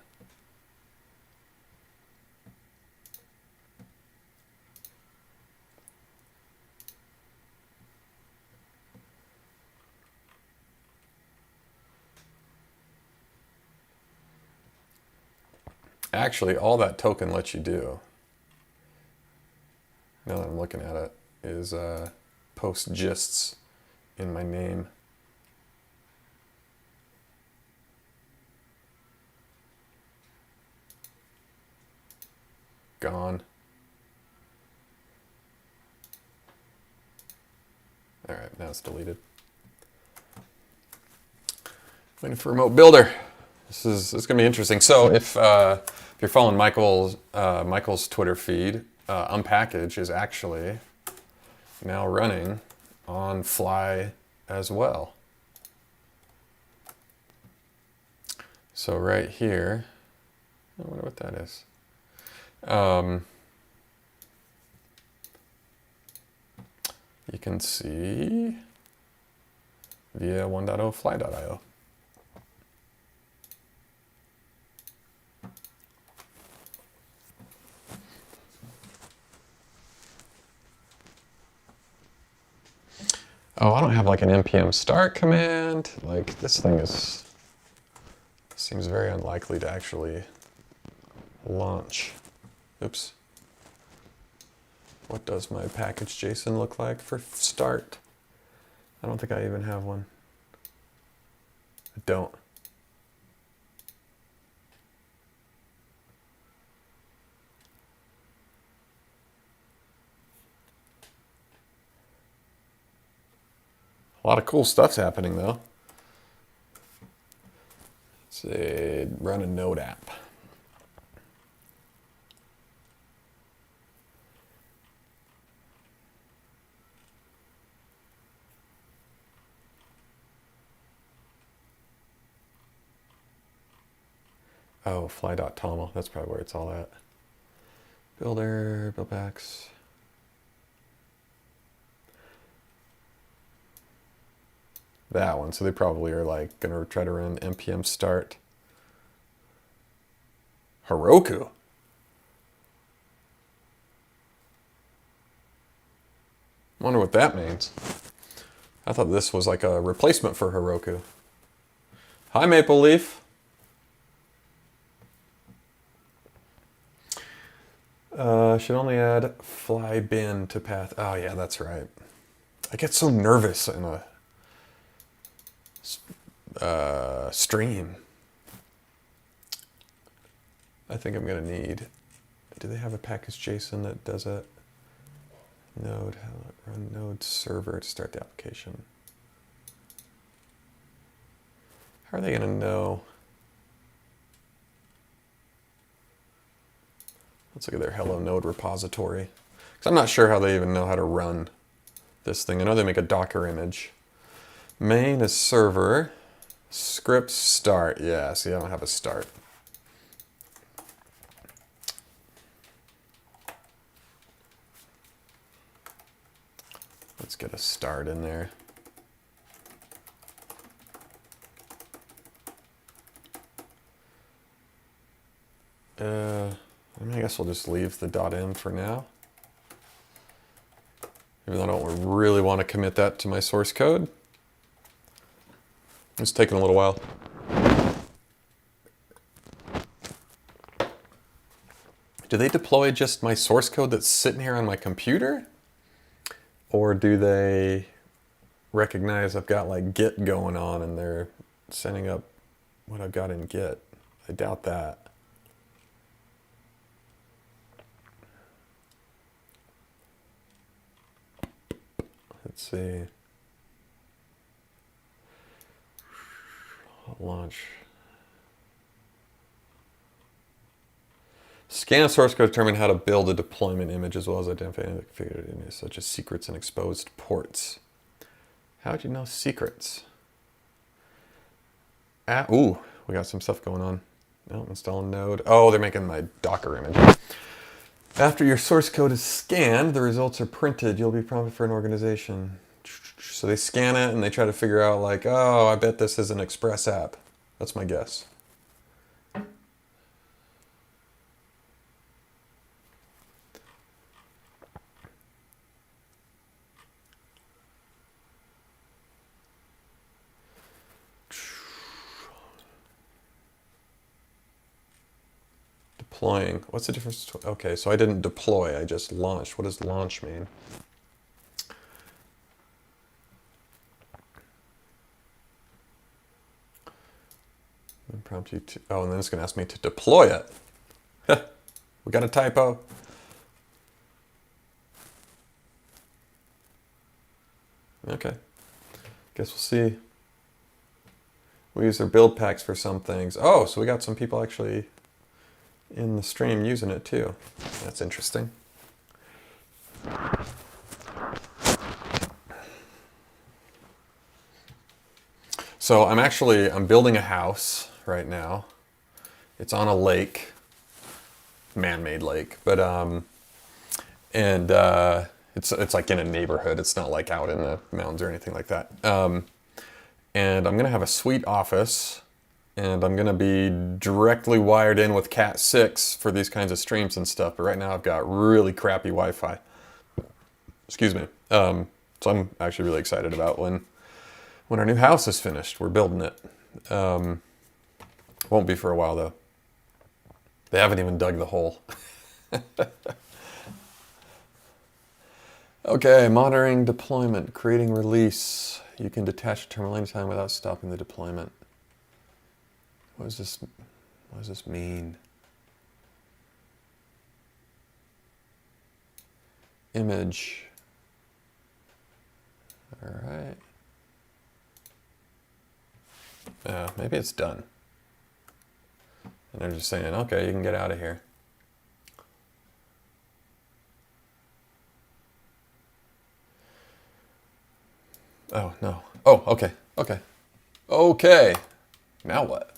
Actually, all that token lets you do, now that I'm looking at it, is post gists in my name. Gone. All right, now it's deleted. Waiting for remote builder. This is going to be interesting. So if you're following Michael's Twitter feed, UNPKG is actually now running on Fly as well. So right here, I wonder what that is. You can see via 1.0 fly.io. Oh, I don't have like an npm start command. Like this thing seems very unlikely to actually launch. Oops. What does my package JSON look like for start? I don't think I even have one. I don't. A lot of cool stuff's happening though. Let's say run a Node app. Oh, fly.toml. That's probably where it's all at. Builder, buildbacks. That one. So they probably are like going to try to run npm start. Heroku. Wonder what that means. I thought this was like a replacement for Heroku. Hi, Maple Leaf. Should only add fly bin to path. Oh yeah, that's right. I get so nervous in a stream. I think I'm gonna need. Do they have a package JSON that does it? Node, run node server to start the application. How are they gonna know? Let's look at their Hello Node repository. Because I'm not sure how they even know how to run this thing. I know they make a Docker image. Main is server. Script start. Yeah, see, I don't have a start. Let's get a start in there. I guess we'll just leave the .m for now. Even though I don't really want to commit that to my source code. It's taking a little while. Do they deploy just my source code that's sitting here on my computer? Or do they recognize I've got like Git going on and they're sending up what I've got in Git? I doubt that. Let's see. Launch. Scan source code to determine how to build a deployment image as well as identify any configured images such as secrets and exposed ports. How'd you know secrets? Ooh, we got some stuff going on. Oh, install node. Oh, they're making my Docker image. After your source code is scanned, the results are printed. You'll be prompted for an organization. So they scan it and they try to figure out like, oh, I bet this is an Express app. That's my guess. Deploying. What's the difference? Okay, so I didn't deploy, I just launched. What does launch mean? And prompt you to, oh, and then it's going to ask me to deploy it. We got a typo. Okay. Guess we'll see. We use their build packs for some things. Oh, so we got some people actually in the stream using it too. That's interesting. So I'm building a house right now. It's on a lake, man-made lake, but it's like in a neighborhood. It's not like out in the mountains or anything like that. And I'm gonna have a sweet office, and I'm gonna be directly wired in with Cat 6 for these kinds of streams and stuff. But right now I've got really crappy Wi-Fi. Excuse me. So I'm actually really excited about when our new house is finished. We're building it. Won't be for a while though. They haven't even dug the hole. Okay, monitoring deployment, creating release. You can detach a terminal anytime without stopping the deployment. What does this mean? Image. All right. Maybe it's done. And they're just saying, okay, you can get out of here. Oh, no. Oh, okay. Okay. Okay. Now what?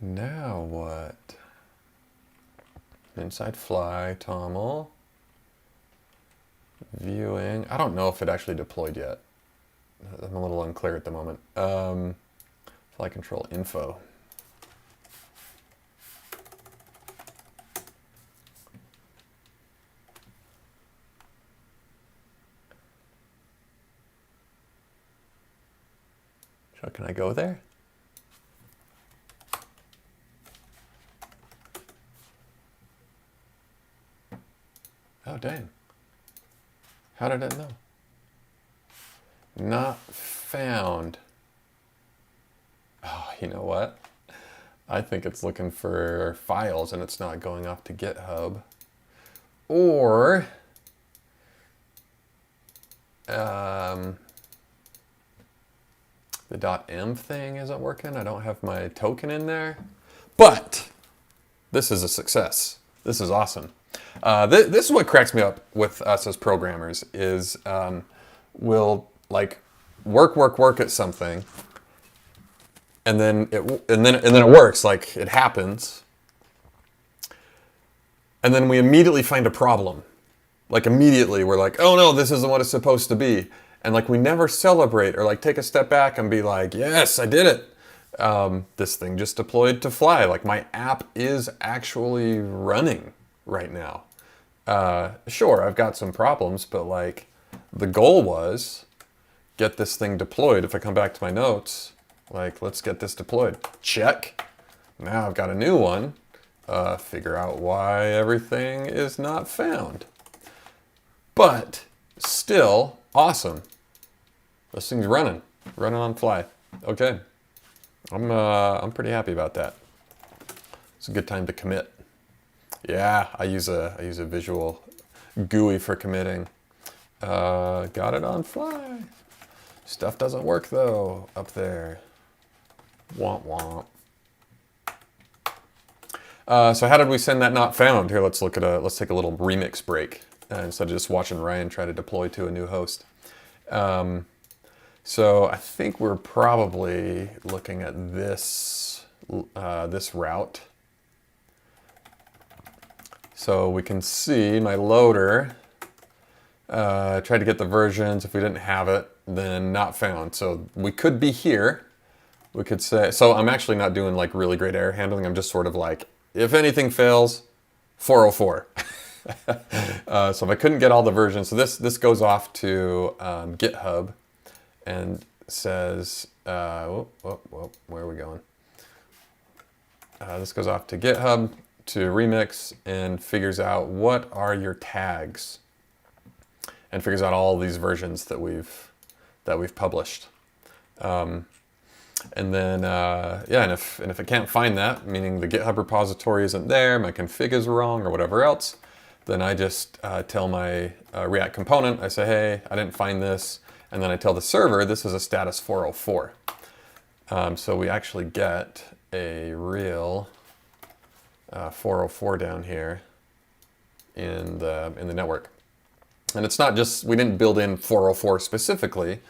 Now what? Inside fly, toml. Viewing. I don't know if it actually deployed yet. I'm a little unclear at the moment. Flight control info. So can I go there? Oh, dang. How did it know? Not found. Oh, you know what? I think it's looking for files and it's not going off to GitHub. Or the .env thing isn't working. I don't have my token in there. But this is a success. This is awesome. This is what cracks me up with us as programmers is we'll like work at something, and then it works, like it happens, and then we immediately find a problem. Like immediately we're like, oh no, this isn't what it's supposed to be, and like we never celebrate or like take a step back and be like, yes, I did it. This thing just deployed to fly. Like my app is actually running right now. Sure, I've got some problems, but like the goal was get this thing deployed. If I come back to my notes, like let's get this deployed. Check. Now I've got a new one. Figure out why everything is not found. But still awesome. This thing's running on fly. Okay. I'm pretty happy about that. It's a good time to commit. Yeah, I use a visual GUI for committing. Got it on fly. Stuff doesn't work though up there. Womp womp. So how did we send that not found? Here, let's take a little remix break instead of just watching Ryan try to deploy to a new host. So I think we're probably looking at this this route. So we can see my loader tried to get the versions. If we didn't have it, then not found. So we could be here. We could say, so I'm actually not doing like really great error handling. I'm just sort of like, if anything fails, 404. So if I couldn't get all the versions, so this goes off to GitHub and says, where are we going? This goes off to GitHub to Remix and figures out what are your tags, and figures out all these versions that we've published. And then, yeah, and if it can't find that, meaning the GitHub repository isn't there, my config is wrong, or whatever else, then I just tell my React component, I say, hey, I didn't find this, and then I tell the server this is a status 404. So we actually get a real 404 down here in the network. And it's not just, we didn't build in 404 specifically.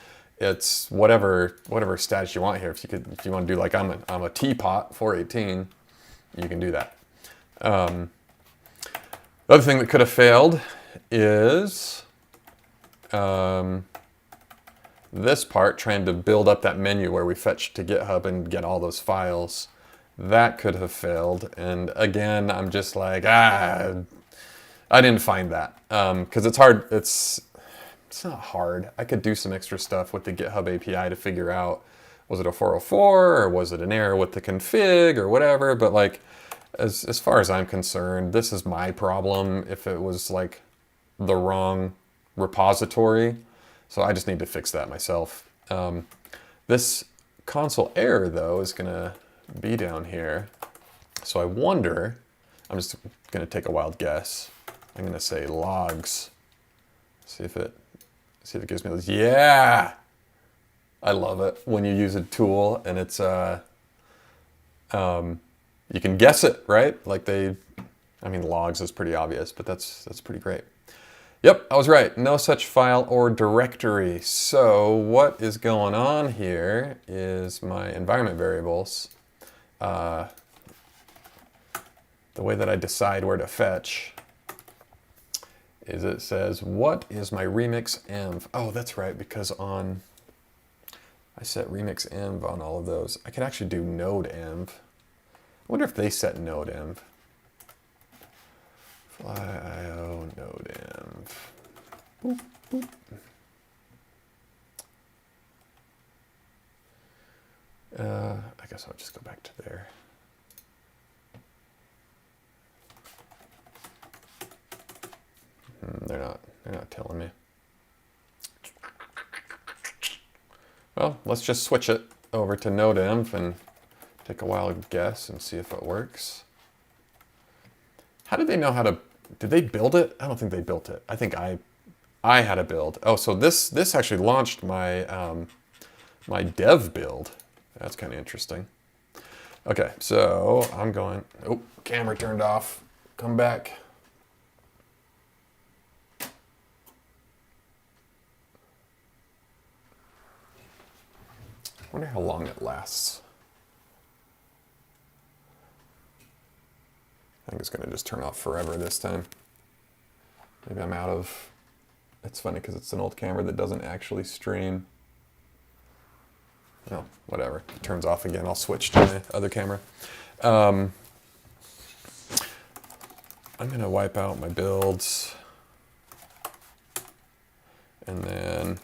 It's whatever status you want here. If you want to do like I'm a teapot 418, you can do that. The other thing that could have failed is this part, trying to build up that menu where we fetch to GitHub and get all those files. That could have failed. And again, I'm just like, I didn't find that because it's hard. It's not hard. I could do some extra stuff with the GitHub API to figure out, was it a 404 or was it an error with the config or whatever? But like, as far as I'm concerned, this is my problem if it was like the wrong repository. So I just need to fix that myself. This console error though is gonna be down here. So I wonder, I'm just gonna take a wild guess. I'm gonna say logs, see if it gives me this. Yeah, I love it when you use a tool and it's you can guess it, right? Like I mean, logs is pretty obvious, but that's pretty great. Yep, I was right. No such file or directory. So what is going on here is my environment variables. The way that I decide where to fetch is it says, what is my remix env? Oh, that's right, because I set remix env on all of those. I could actually do node env. I wonder if they set node env. Fly.io node env. Boop, boop. I guess I'll just go back to there. They're not telling me. Well, let's just switch it over to node.env and take a wild guess and see if it works. How did they know how to, did they build it? I don't think they built it. I think I had a build. Oh, so this actually launched my my dev build. That's kind of interesting. Okay, so I'm going, oh, camera turned off. Come back. I wonder how long it lasts. I think it's going to just turn off forever this time. Maybe I'm out of... It's funny because it's an old camera that doesn't actually stream. No, whatever. It turns off again. I'll switch to my other camera. I'm going to wipe out my builds. And then...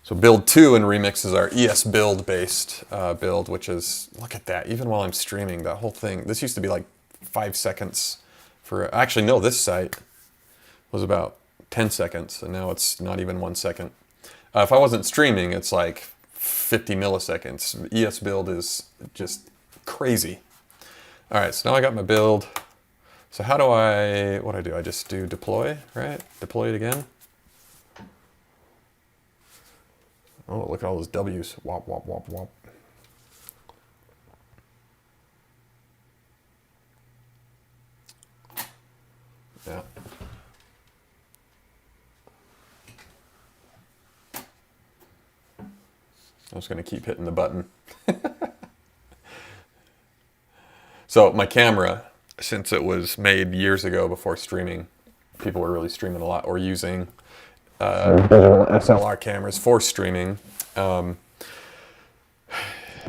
So build 2 in Remix is our ES build based build, which is, look at that, even while I'm streaming, that whole thing, this used to be like 5 seconds for, actually no, this site was about 10 seconds, and now it's not even 1 second. If I wasn't streaming, it's like 50 milliseconds. ES build is just crazy. All right, so now I got my build. So what do I do? I just do deploy, right? Deploy it again. Oh, look at all those W's. Wop, wop, wop, wop. Yeah. I'm just going to keep hitting the button. So my camera, since it was made years ago before streaming, people were really streaming a lot or using digital SLR cameras for streaming. It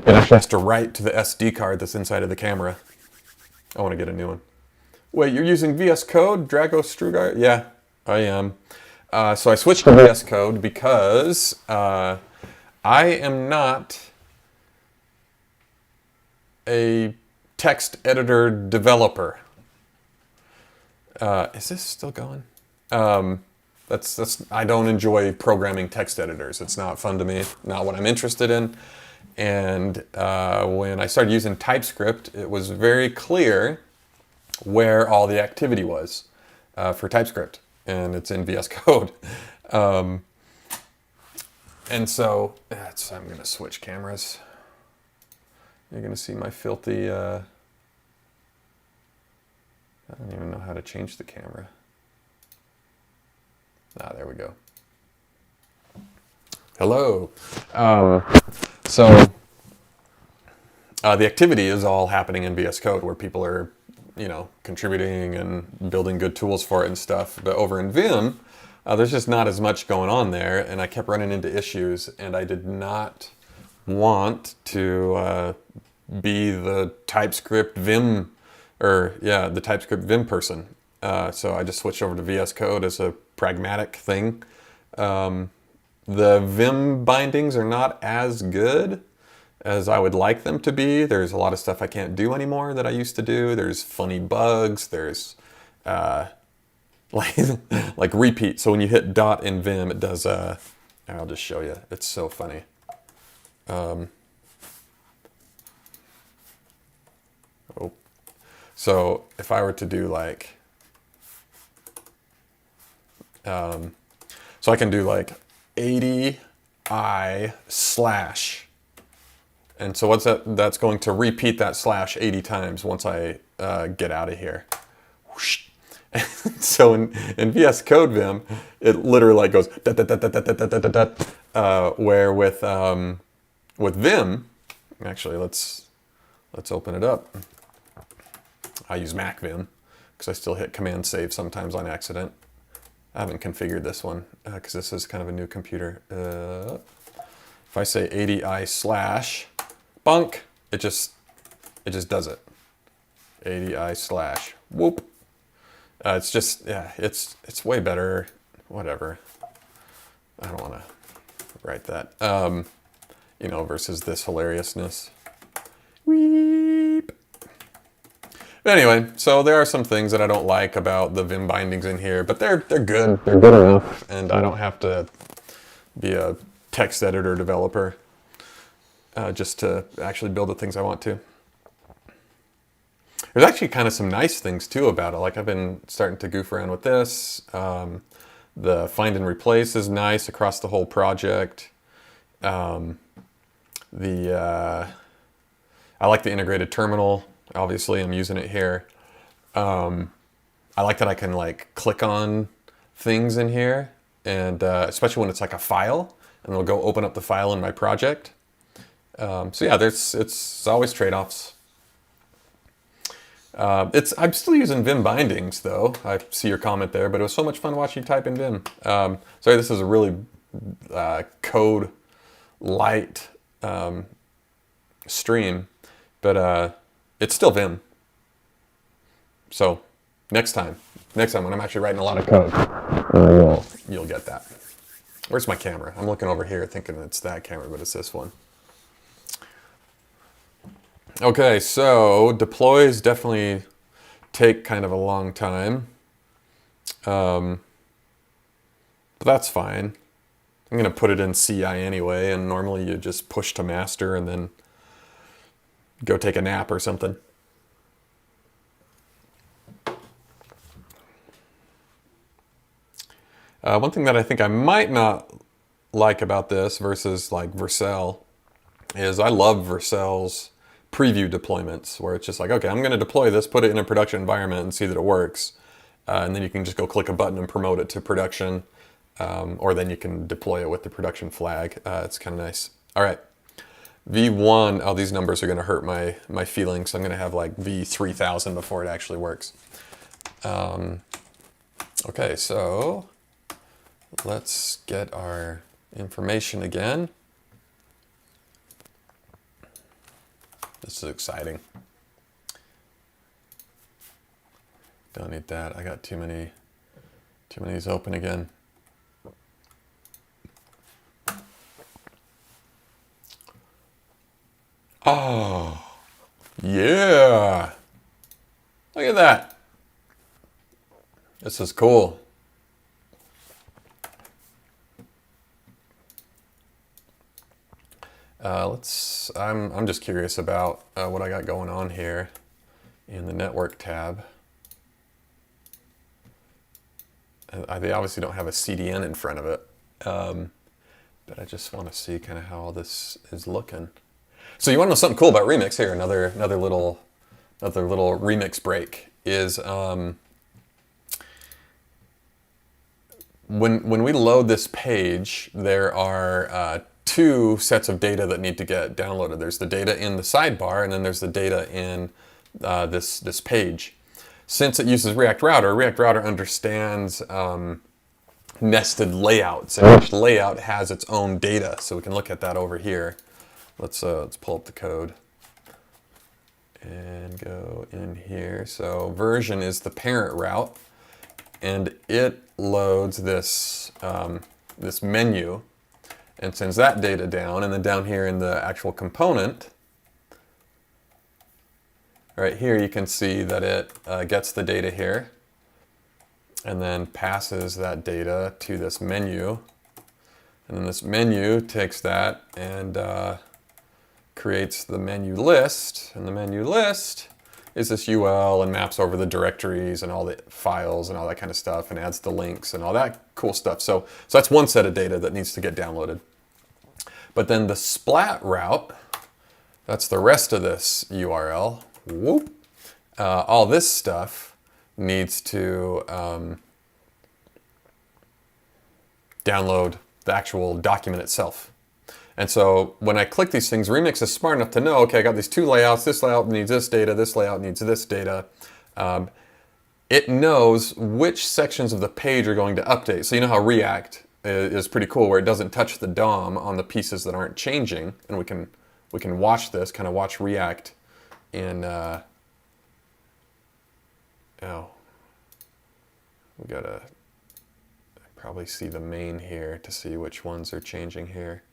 actually has to write to the SD card that's inside of the camera. I want to get a new one. Wait, you're using VS Code, Drago Strugar? Yeah, I am. So I switched to VS Code because I am not a text editor developer. Is this still going? I don't enjoy programming text editors. It's not fun to me, not what I'm interested in. And when I started using TypeScript, it was very clear where all the activity was for TypeScript, and it's in VS Code. And so I'm going to switch cameras. You're going to see my filthy... I don't even know how to change the camera. Ah, there we go. Hello. The activity is all happening in VS Code where people are, contributing and building good tools for it and stuff. But over in Vim, there's just not as much going on there, and I kept running into issues, and I did not want to be the TypeScript Vim, the TypeScript Vim person. So I just switched over to VS Code as a pragmatic thing. The Vim bindings are not as good as I would like them to be. There's a lot of stuff I can't do anymore that I used to do. There's funny bugs. There's like repeat. So when you hit dot in Vim, it does. I'll just show you. It's so funny. So if I were to do like, so I can do like 80i slash. And so what's that? That's going to repeat that slash 80 times once I get out of here. Whoosh. So in VS Code Vim, it literally like goes da da da da da da da da da da. Where with Vim, actually let's open it up. I use Mac Vim because I still hit Command Save sometimes on accident. I haven't configured this one because this is kind of a new computer. If I say 80i slash bunk, it just does it. 80i slash whoop. It's just, yeah, it's way better. Whatever. I don't want to write that. Versus this hilariousness. Weep. But anyway, so there are some things that I don't like about the Vim bindings in here, but they're good. They're good enough, and I don't have to be a text editor developer just to actually build the things I want to. There's actually kind of some nice things too about it. Like I've been starting to goof around with this. The find and replace is nice across the whole project. I like the integrated terminal. Obviously, I'm using it here. I like that I can like click on things in here, and especially when it's like a file, and it'll go open up the file in my project. So yeah, it's always trade-offs. I'm still using Vim bindings though. I see your comment there, but it was so much fun watching you type in Vim. Sorry, this is a really code light stream, but it's still Vim. So next time when I'm actually writing a lot of code, you'll get that. Where's my camera? I'm looking over here thinking it's that camera, but it's this one. Okay, so deploys definitely take kind of a long time. But that's fine. I'm going to put it in CI anyway, and normally you just push to master and then go take a nap or something. One thing that I think I might not like about this versus like Vercel is I love Vercel's preview deployments where it's just like, okay, I'm going to deploy this, put it in a production environment and see that it works. And then you can just go click a button and promote it to production. Or then you can deploy it with the production flag. It's kind of nice. All right. V1, oh, these numbers are going to hurt my feelings. I'm going to have like V3000 before it actually works. Okay, so let's get our information again. This is exciting. Don't need that. I got too many of these open again. Oh, yeah. Look at that. This is cool. I'm just curious about what I got going on here in the network tab. They obviously don't have a CDN in front of it, but I just want to see kind of how all this is looking. So you want to know something cool about Remix? Here, another little Remix break is when we load this page, there are two sets of data that need to get downloaded. There's the data in the sidebar, and then there's the data in this page. Since it uses React Router understands nested layouts, and each layout has its own data. So we can look at that over here. Let's pull up the code and go in here. So version is the parent route, and it loads this this menu and sends that data down. And then down here in the actual component, right here, you can see that it gets the data here and then passes that data to this menu. And then this menu takes that and creates the menu list, and the menu list is this UL and maps over the directories and all the files and all that kind of stuff and adds the links and all that cool stuff. So that's one set of data that needs to get downloaded. But then the splat route, that's the rest of this URL. Whoop. All this stuff needs to download the actual document itself. And so when I click these things, Remix is smart enough to know, okay, I got these two layouts. This layout needs this data. This layout needs this data. It knows which sections of the page are going to update. So you know how React is pretty cool, where it doesn't touch the DOM on the pieces that aren't changing. And we can watch this, kind of watch React in, we gotta probably see the main here to see which ones are changing here.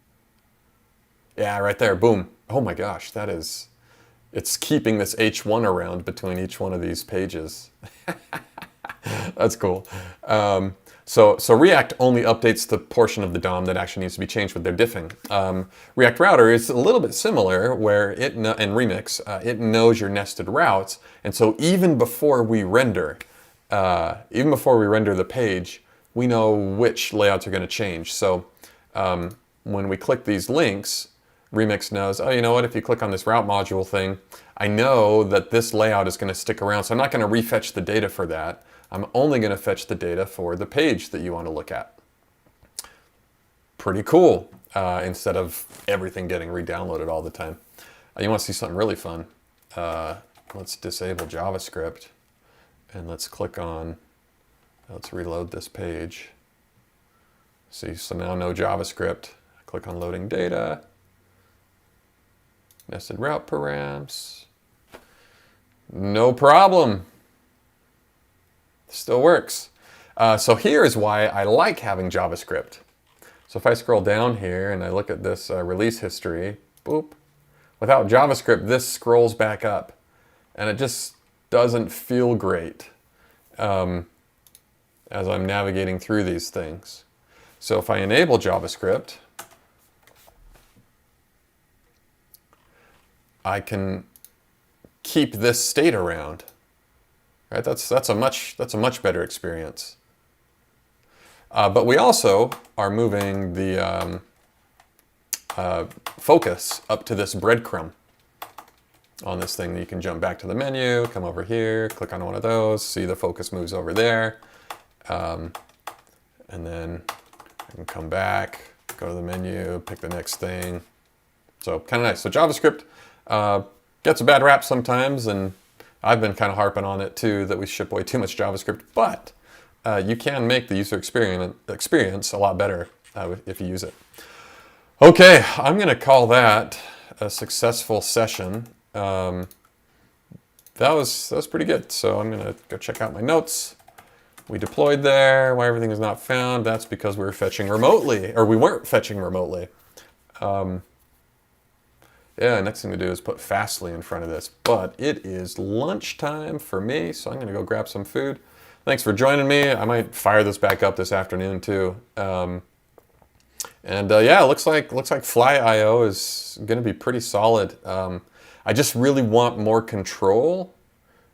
Yeah, right there, boom. Oh my gosh, it's keeping this H1 around between each one of these pages. That's cool. So React only updates the portion of the DOM that actually needs to be changed with their diffing. React Router is a little bit similar, where and Remix, it knows your nested routes, and so even before we render the page, we know which layouts are going to change. So when we click these links, Remix knows, oh, you know what, if you click on this route module thing, I know that this layout is going to stick around, so I'm not going to refetch the data for that. I'm only going to fetch the data for the page that you want to look at. Pretty cool, instead of everything getting re-downloaded all the time. You want to see something really fun? Let's disable JavaScript, and let's reload this page. See, so now no JavaScript. Click on loading data. Nested route params. No problem. Still works. So here is why I like having JavaScript. So if I scroll down here and I look at this release history, boop. Without JavaScript, this scrolls back up. And it just doesn't feel great as I'm navigating through these things. So if I enable JavaScript, I can keep this state around. Right? That's a much better experience. But we also are moving the focus up to this breadcrumb on this thing. You can jump back to the menu, come over here, click on one of those, see the focus moves over there. And then I can come back, go to the menu, pick the next thing. So kind of nice. So JavaScript gets a bad rap sometimes, and I've been kind of harping on it too, that we ship way too much JavaScript, but you can make the user experience a lot better if you use it. Okay, I'm going to call that a successful session. That was pretty good. So I'm going to go check out my notes. We deployed there. Why everything is not found? That's because we were fetching remotely, or we weren't fetching remotely. Yeah, next thing to do is put Fastly in front of this. But it is lunchtime for me, so I'm going to go grab some food. Thanks for joining me. I might fire this back up this afternoon too. Yeah, it looks like Fly.io is going to be pretty solid. I just really want more control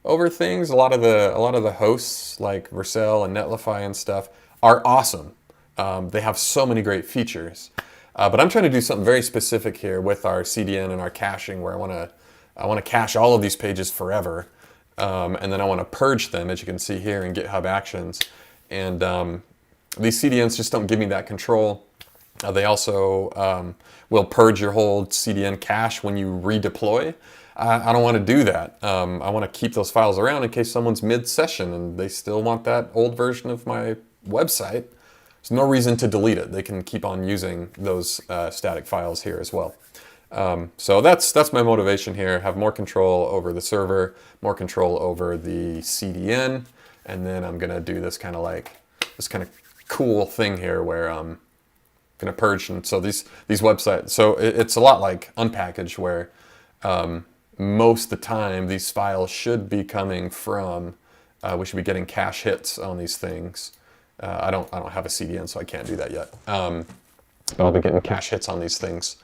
over things. A lot of the hosts like Vercel and Netlify and stuff are awesome. They have so many great features. But I'm trying to do something very specific here with our CDN and our caching, where I want to cache all of these pages forever, and then I want to purge them, as you can see here in GitHub Actions. And these CDNs just don't give me that control. They also will purge your whole CDN cache when you redeploy. I don't want to do that. I want to keep those files around in case someone's mid-session and they still want that old version of my website. There's no reason to delete it. They can keep on using those static files here as well. So that's my motivation here. Have more control over the server, more control over the CDN, and then I'm gonna do this kind of cool thing here where I'm gonna purge. And so these websites, so it's a lot like Unpackage, where most of the time these files should be coming from. We should be getting cache hits on these things. I don't have a CDN, so I can't do that yet. But I'll be getting cache hits on these things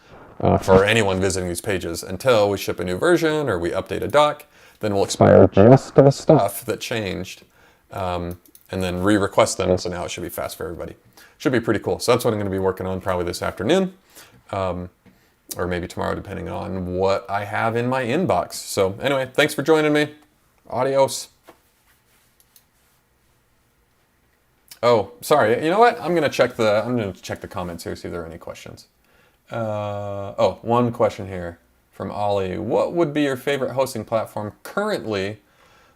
for anyone visiting these pages until we ship a new version or we update a doc. Then we'll expire just the stuff that changed, and then re-request them. So now it should be fast for everybody. Should be pretty cool. So that's what I'm going to be working on probably this afternoon, or maybe tomorrow, depending on what I have in my inbox. So anyway, thanks for joining me. Adios. Oh, sorry. You know what? I'm gonna check the comments here, see if there are any questions. Oh, one question here from Ollie. What would be your favorite hosting platform currently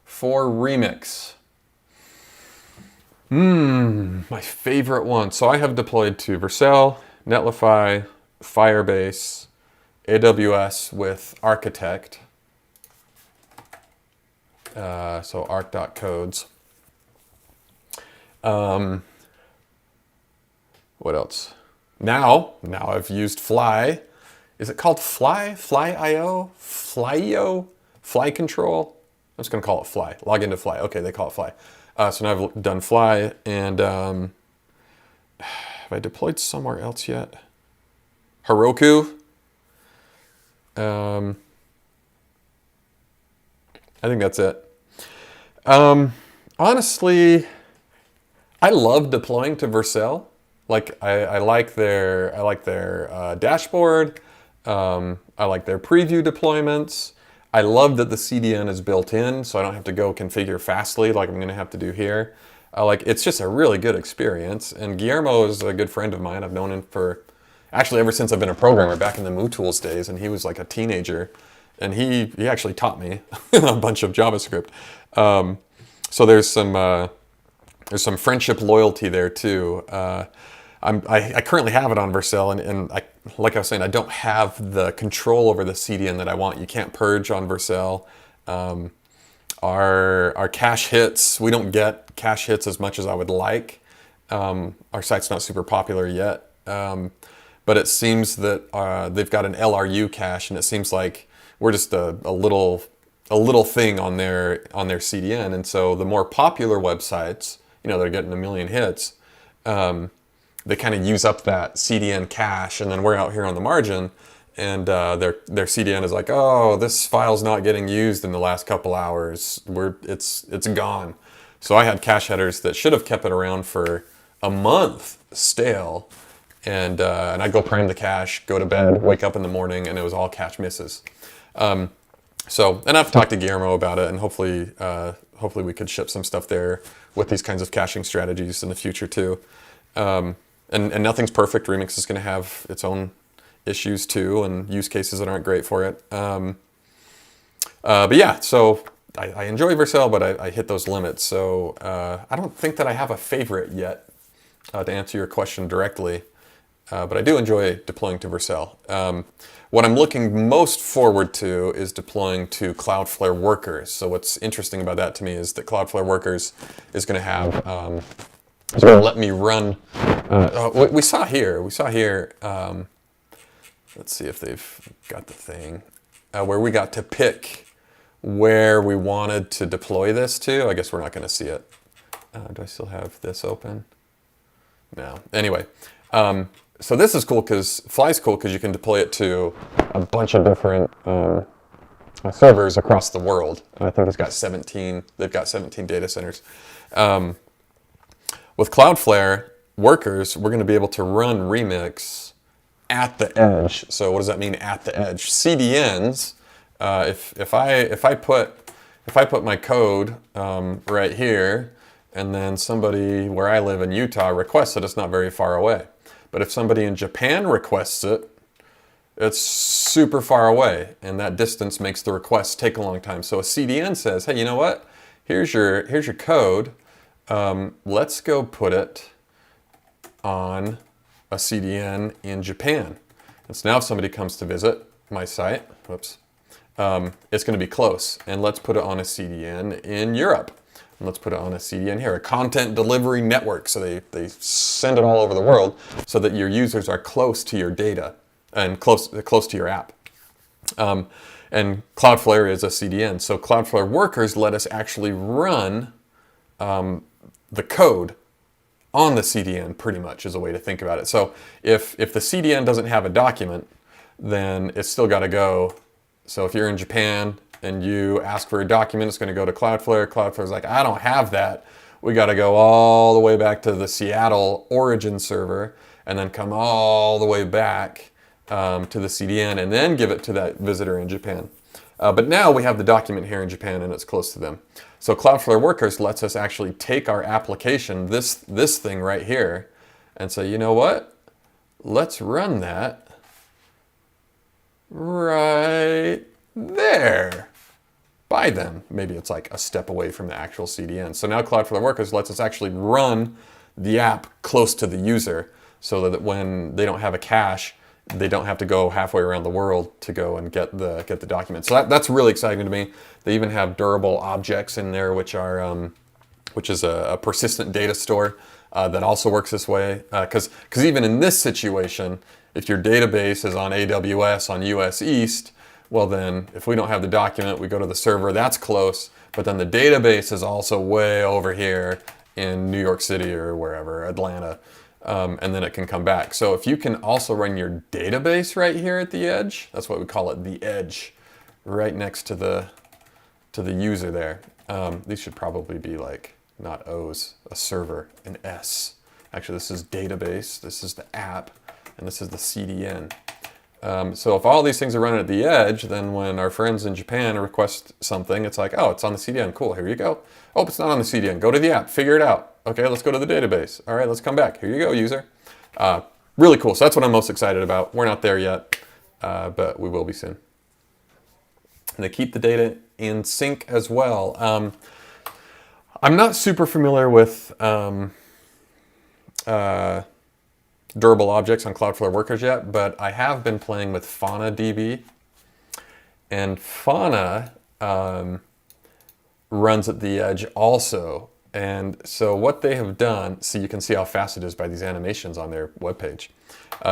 for Remix? My favorite one. So I have deployed to Vercel, Netlify, Firebase, AWS with Architect. So arc.codes. What else? Now I've used Fly. Is it called Fly? Fly.io? Fly.io? Fly Control? I'm just going to call it Fly. Log into Fly. Okay, they call it Fly. So now I've done Fly, and have I deployed somewhere else yet? Heroku. I think that's it. Honestly, I love deploying to Vercel. Like I like their dashboard. I like their preview deployments. I love that the CDN is built in, so I don't have to go configure Fastly like I'm going to have to do here. It's just a really good experience. And Guillermo is a good friend of mine. I've known him for actually ever since I've been a programmer, back in the MooTools days, and he was like a teenager, and he actually taught me a bunch of JavaScript. So there's some friendship loyalty there too. I currently have it on Vercel, and like I was saying, I don't have the control over the CDN that I want. You can't purge on Vercel. Our cache hits, we don't get cache hits as much as I would like. Our site's not super popular yet, but it seems that they've got an LRU cache, and it seems like we're just a little thing on their CDN. And so the more popular websites, they're getting 1 million hits. They kind of use up that CDN cache, and then we're out here on the margin, and their CDN is like, oh, this file's not getting used in the last couple hours. It's gone. So I had cache headers that should have kept it around for a month stale, and I'd go prime the cache, go to bed, wake up in the morning, and it was all cache misses. And I've talked to Guillermo about it, and hopefully we could ship some stuff there with these kinds of caching strategies in the future too. And nothing's perfect. Remix is going to have its own issues too, and use cases that aren't great for it. But yeah, so I enjoy Vercel, but I hit those limits. So I don't think that I have a favorite yet to answer your question directly. But I do enjoy deploying to Vercel. What I'm looking most forward to is deploying to Cloudflare Workers. So what's interesting about that to me is that Cloudflare Workers is going to have, it's going to let me run, we saw here, let's see if they've got the thing, where we got to pick where we wanted to deploy this to. I guess we're not going to see it. Do I still have this open? No. Anyway. So this is cool because Fly's cool because you can deploy it to a bunch of different servers across the world. And I think it's got 17. They've got 17 data centers. With Cloudflare Workers, we're going to be able to run Remix at the edge. So what does that mean at the edge? CDNs. If I put my code right here, and then somebody where I live in Utah requests it, it's not very far away. But if somebody in Japan requests it, it's super far away, and that distance makes the request take a long time. So a CDN says, hey, you know what? Here's your code. Let's go put it on a CDN in Japan. And so now if somebody comes to visit my site, whoops, it's going to be close. And let's put it on a CDN in Europe. And let's put it on a CDN here, a content delivery network. So they send it all over the world so that your users are close to your data and close to your app. And Cloudflare is a CDN. So Cloudflare Workers let us actually run the code on the CDN, pretty much, is a way to think about it. So if the CDN doesn't have a document, then it's still got to go. So if you're in Japan and you ask for a document, it's going to go to Cloudflare. Cloudflare's like, I don't have that. We got to go all the way back to the Seattle origin server and then come all the way back to the CDN and then give it to that visitor in Japan. But now we have the document here in Japan and it's close to them. So Cloudflare Workers lets us actually take our application, this thing right here, and say, you know what? Let's run that right there by them. Maybe it's like a step away from the actual CDN. So now Cloudflare Workers lets us actually run the app close to the user so that when they don't have a cache, they don't have to go halfway around the world to go and get the document. So that's really exciting to me. They even have durable objects in there, which is a persistent data store that also works this way. Because even in this situation, if your database is on AWS on US East, well then, if we don't have the document, we go to the server, that's close, but then the database is also way over here in New York City or wherever, Atlanta, and then it can come back. So if you can also run your database right here at the edge, that's what we call it, the edge, right next to the user there. These should probably be like, not O's, a server, an S. Actually, this is database, this is the app, and this is the CDN. So if all these things are running at the edge, then when our friends in Japan request something, it's like, oh, it's on the CDN. Cool, here you go. Oh, it's not on the CDN. Go to the app, figure it out. Okay, let's go to the database. All right, let's come back. Here you go, user. Really cool. So that's what I'm most excited about. We're not there yet, but we will be soon. And they keep the data in sync as well. I'm not super familiar with durable objects on Cloudflare Workers yet, but I have been playing with FaunaDB. And Fauna runs at the edge also. And so what they have done, see, you can see how fast it is by these animations on their webpage.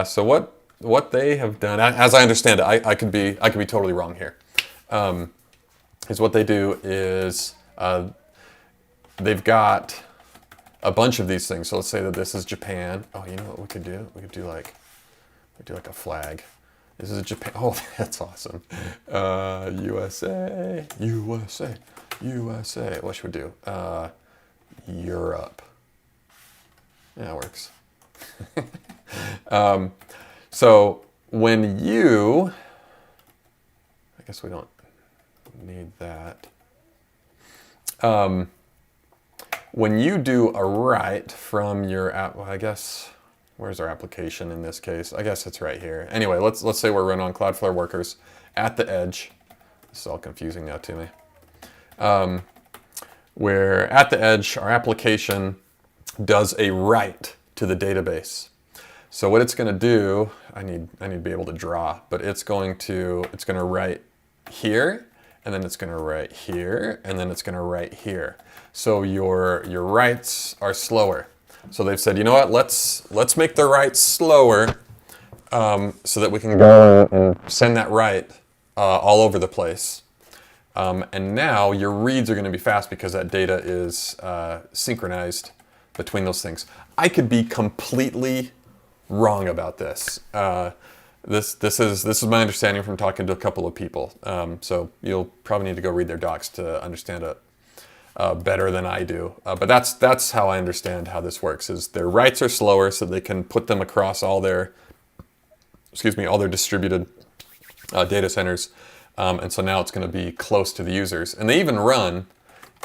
So what they have done, as I understand it, I could be totally wrong here, is what they do is they've got a bunch of these things. So let's say that this is Japan. Oh, you know what we could do? We could do like a flag. This is Japan. Oh, that's awesome. USA, USA, USA. What should we do? Europe. Yeah, it works. So when you, I guess we don't need that. When you do a write from your app, well, I guess, where's our application in this case? I guess it's right here. Anyway, let's say we're running on Cloudflare Workers at the edge. This is all confusing now to me. Where at the edge, our application does a write to the database. So what it's going to do, I need to be able to draw, but it's going to write here, and then it's going to write here, and then it's going to write here. So your writes are slower. So they've said, you know what? Let's make the writes slower, so that we can go and send that write all over the place. And now your reads are going to be fast because that data is synchronized between those things. I could be completely wrong about this. This is my understanding from talking to a couple of people. So you'll probably need to go read their docs to understand it better than I do. But that's how I understand how this works. Is their writes are slower, so they can put them across all their distributed data centers. And so now it's going to be close to the users, and they even run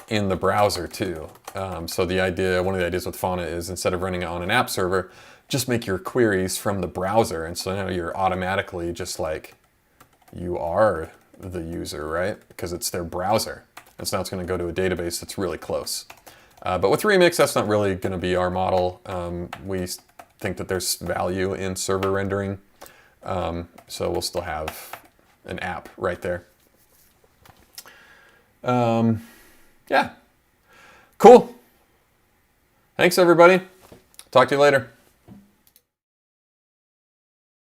in the browser too. So one of the ideas with Fauna is, instead of running it on an app server, just make your queries from the browser. And so now you're automatically just like, you are the user, right? Because it's their browser. And so now it's going to go to a database that's really close. But with Remix, that's not really going to be our model. We think that there's value in server rendering. So we'll still have an app right there. Yeah. Cool. Thanks, everybody. Talk to you later.